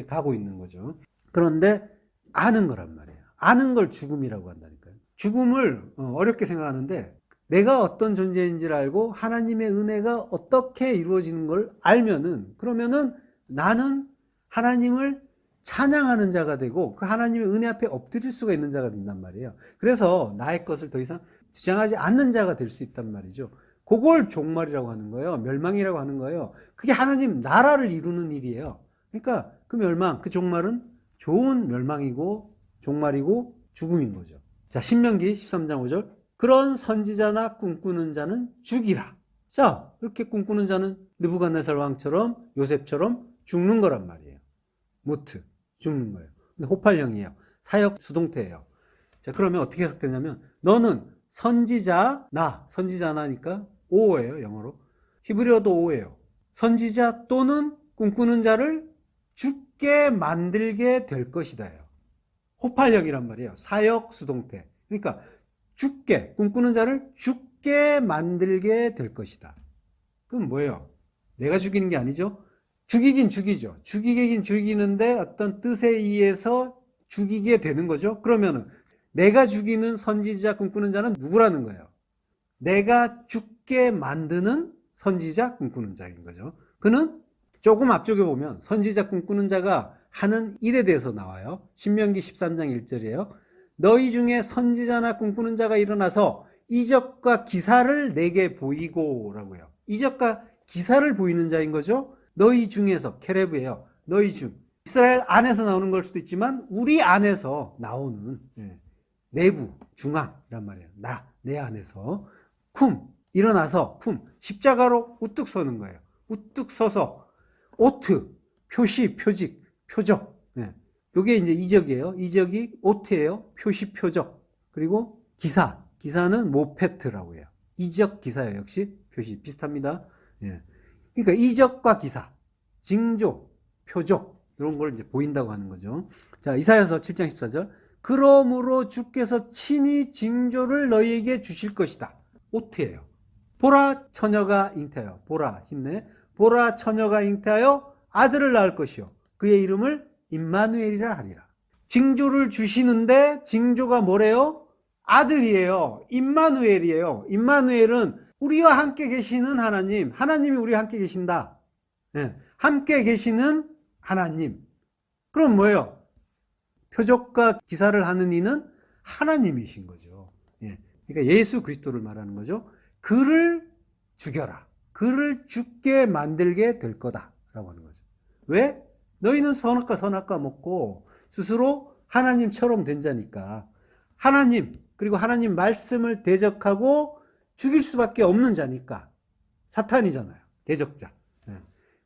가고 있는 거죠. 그런데 아는 거란 말이에요. 아는 걸 죽음이라고 한다니까요. 죽음을 어렵게 생각하는데 내가 어떤 존재인지를 알고 하나님의 은혜가 어떻게 이루어지는 걸 알면은 그러면은 나는 하나님을 찬양하는 자가 되고 그 하나님의 은혜 앞에 엎드릴 수가 있는 자가 된단 말이에요. 그래서 나의 것을 더 이상 주장하지 않는 자가 될 수 있단 말이죠. 그걸 종말이라고 하는 거예요. 멸망이라고 하는 거예요. 그게 하나님 나라를 이루는 일이에요. 그러니까 그 멸망, 그 종말은 좋은 멸망이고 종말이고 죽음인 거죠. 자, 신명기 13장 5절. 그런 선지자나 꿈꾸는 자는 죽이라. 자, 이렇게 꿈꾸는 자는 느부갓네살 왕처럼 요셉처럼 죽는 거란 말이에요. 무트, 죽는 거예요. 근데 호팔령이에요. 사역 수동태예요. 자, 그러면 어떻게 해석되냐면 너는 선지자나니까 오예요, 영어로. 히브리어도 오예요. 선지자 또는 꿈꾸는 자를 죽게 만들게 될 것이다요. 호팔령이란 말이에요. 사역 수동태. 그러니까 죽게, 꿈꾸는 자를 죽게 만들게 될 것이다. 그럼 뭐예요? 내가 죽이는 게 아니죠? 죽이긴 죽이죠. 죽이긴 죽이는데 어떤 뜻에 의해서 죽이게 되는 거죠. 그러면은 내가 죽이는 선지자 꿈꾸는 자는 누구라는 거예요? 내가 죽게 만드는 선지자 꿈꾸는 자인 거죠. 그는 조금 앞쪽에 보면 선지자 꿈꾸는 자가 하는 일에 대해서 나와요. 신명기 13장 1절이에요. 너희 중에 선지자나 꿈꾸는 자가 일어나서 이적과 기사를 내게 보이고 라고요. 이적과 기사를 보이는 자인 거죠. 너희 중에서, 케레브예요. 너희 중. 이스라엘 안에서 나오는 걸 수도 있지만 우리 안에서 나오는 내부, 중앙이란 말이에요. 내 안에서 일어나서 십자가로 우뚝 서는 거예요. 우뚝 서서 오트, 표시, 표직, 표적. 요게 이제 이적이에요. 이적이 오트예요. 표시, 표적. 그리고 기사는 모페트라고 해요. 이적 기사예요. 역시 표시 비슷합니다. 그러니까 이적과 기사, 징조, 표적 이런 걸 이제 보인다고 하는 거죠. 자, 이사야서 7장 14절. 그러므로 주께서 친히 징조를 너희에게 주실 것이다. 오트예요. 보라 처녀가 잉태하여 힘내. 보라 처녀가 잉태하여 아들을 낳을 것이요 그의 이름을 임마누엘이라 하리라. 징조를 주시는데 징조가 뭐래요? 아들이에요. 임마누엘이에요. 임마누엘은 우리와 함께 계시는 하나님이 우리와 함께 계신다. 함께 계시는 하나님. 그럼 뭐예요? 표적과 기사를 하는 이는 하나님이신 거죠. 그러니까 예수 그리스도를 말하는 거죠. 그를 죽여라. 그를 죽게 만들게 될 거다라고 하는 거죠. 왜? 너희는 선악과 먹고 스스로 하나님처럼 된 자니까. 하나님, 그리고 하나님 말씀을 대적하고 죽일 수밖에 없는 자니까. 사탄이잖아요. 대적자.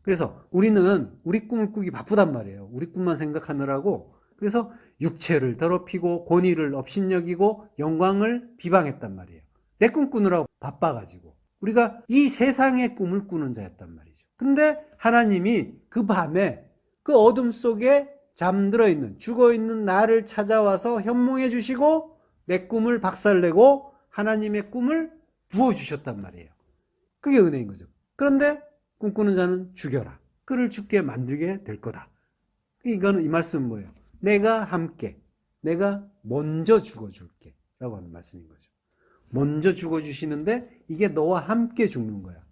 그래서 우리는 우리 꿈을 꾸기 바쁘단 말이에요. 우리 꿈만 생각하느라고. 그래서 육체를 더럽히고 권위를 업신여기고 영광을 비방했단 말이에요. 내 꿈 꾸느라고 바빠가지고. 우리가 이 세상의 꿈을 꾸는 자였단 말이죠. 근데 하나님이 그 밤에 그 어둠 속에 잠들어 있는, 죽어 있는 나를 찾아와서 현몽해 주시고 내 꿈을 박살내고 하나님의 꿈을 부어주셨단 말이에요. 그게 은혜인 거죠. 그런데 꿈꾸는 자는 죽여라. 그를 죽게 만들게 될 거다. 이거는 이 말씀은 뭐예요? 내가 먼저 죽어줄게 라고 하는 말씀인 거죠. 먼저 죽어주시는데 이게 너와 함께 죽는 거야.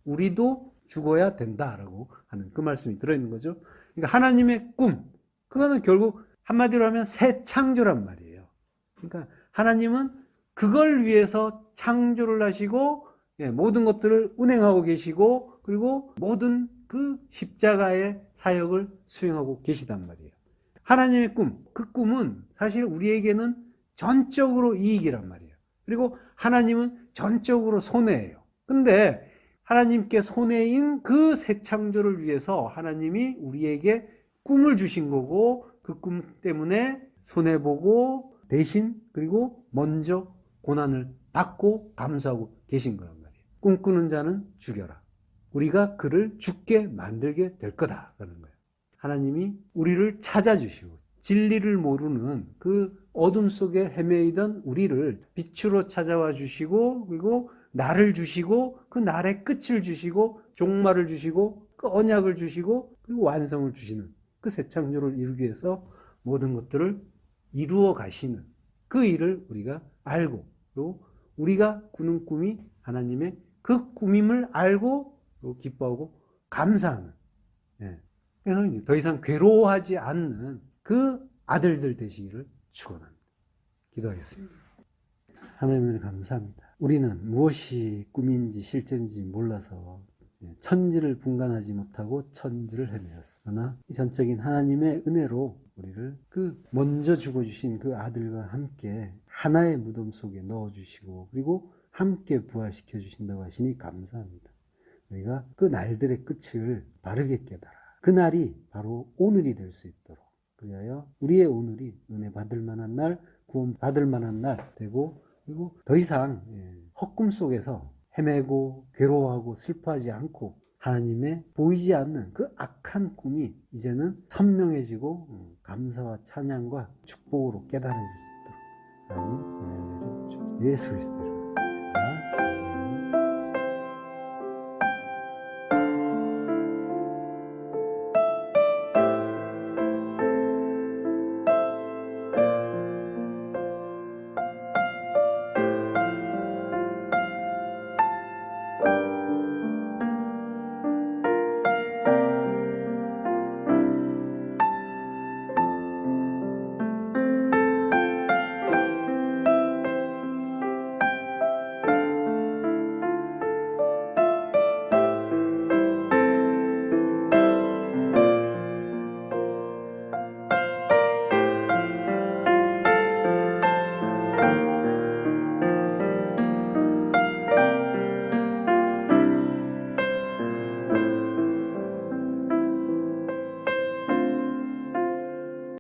우리도 죽어야 된다라고 하는 그 말씀이 들어있는 거죠. 그러니까 하나님의 꿈, 그거는 결국 한마디로 하면 새 창조란 말이에요. 그러니까 하나님은 그걸 위해서 창조를 하시고 모든 것들을 운행하고 계시고 그리고 모든 그 십자가의 사역을 수행하고 계시단 말이에요. 하나님의 꿈, 그 꿈은 사실 우리에게는 전적으로 이익이란 말이에요. 그리고 하나님은 전적으로 손해예요. 근데 하나님께 손해인 그 새 창조를 위해서 하나님이 우리에게 꿈을 주신 거고 그 꿈 때문에 손해보고 대신 그리고 먼저 고난을 받고 감수하고 계신 거란 말이에요. 꿈꾸는 자는 죽여라. 우리가 그를 죽게 만들게 될 거다라는 거예요. 하나님이 우리를 찾아주시고 진리를 모르는 그 어둠 속에 헤매이던 우리를 빛으로 찾아와 주시고 그리고 날을 주시고 그 날의 끝을 주시고 종말을 주시고 그 언약을 주시고 그리고 완성을 주시는 그 새 창조를 이루기 위해서 모든 것들을 이루어 가시는 그 일을 우리가 알고 그리고 우리가 꾸는 꿈이 하나님의 그 꿈임을 알고 기뻐하고 감사하는 그래서 이제 더 이상 괴로워하지 않는 그 아들들 되시기를 축원합니다. 기도하겠습니다. 하나님을 감사합니다. 우리는 무엇이 꿈인지 실제인지 몰라서 천지를 분간하지 못하고 천지를 헤매었어. 그러나 이 전적인 하나님의 은혜로 우리를 그 먼저 죽어주신 그 아들과 함께 하나의 무덤 속에 넣어주시고 그리고 함께 부활시켜 주신다고 하시니 감사합니다. 우리가 그 날들의 끝을 바르게 깨달아 그 날이 바로 오늘이 될 수 있도록 그리하여 우리의 오늘이 은혜 받을 만한 날, 구원 받을 만한 날 되고 그리고 더 이상 헛꿈 속에서 헤매고 괴로워하고 슬퍼하지 않고 하나님의 보이지 않는 그 악한 꿈이 이제는 선명해지고 감사와 찬양과 축복으로 깨달아질 수 있도록 하나님 은혜를 내려 주옵소서. 예수 그리스도의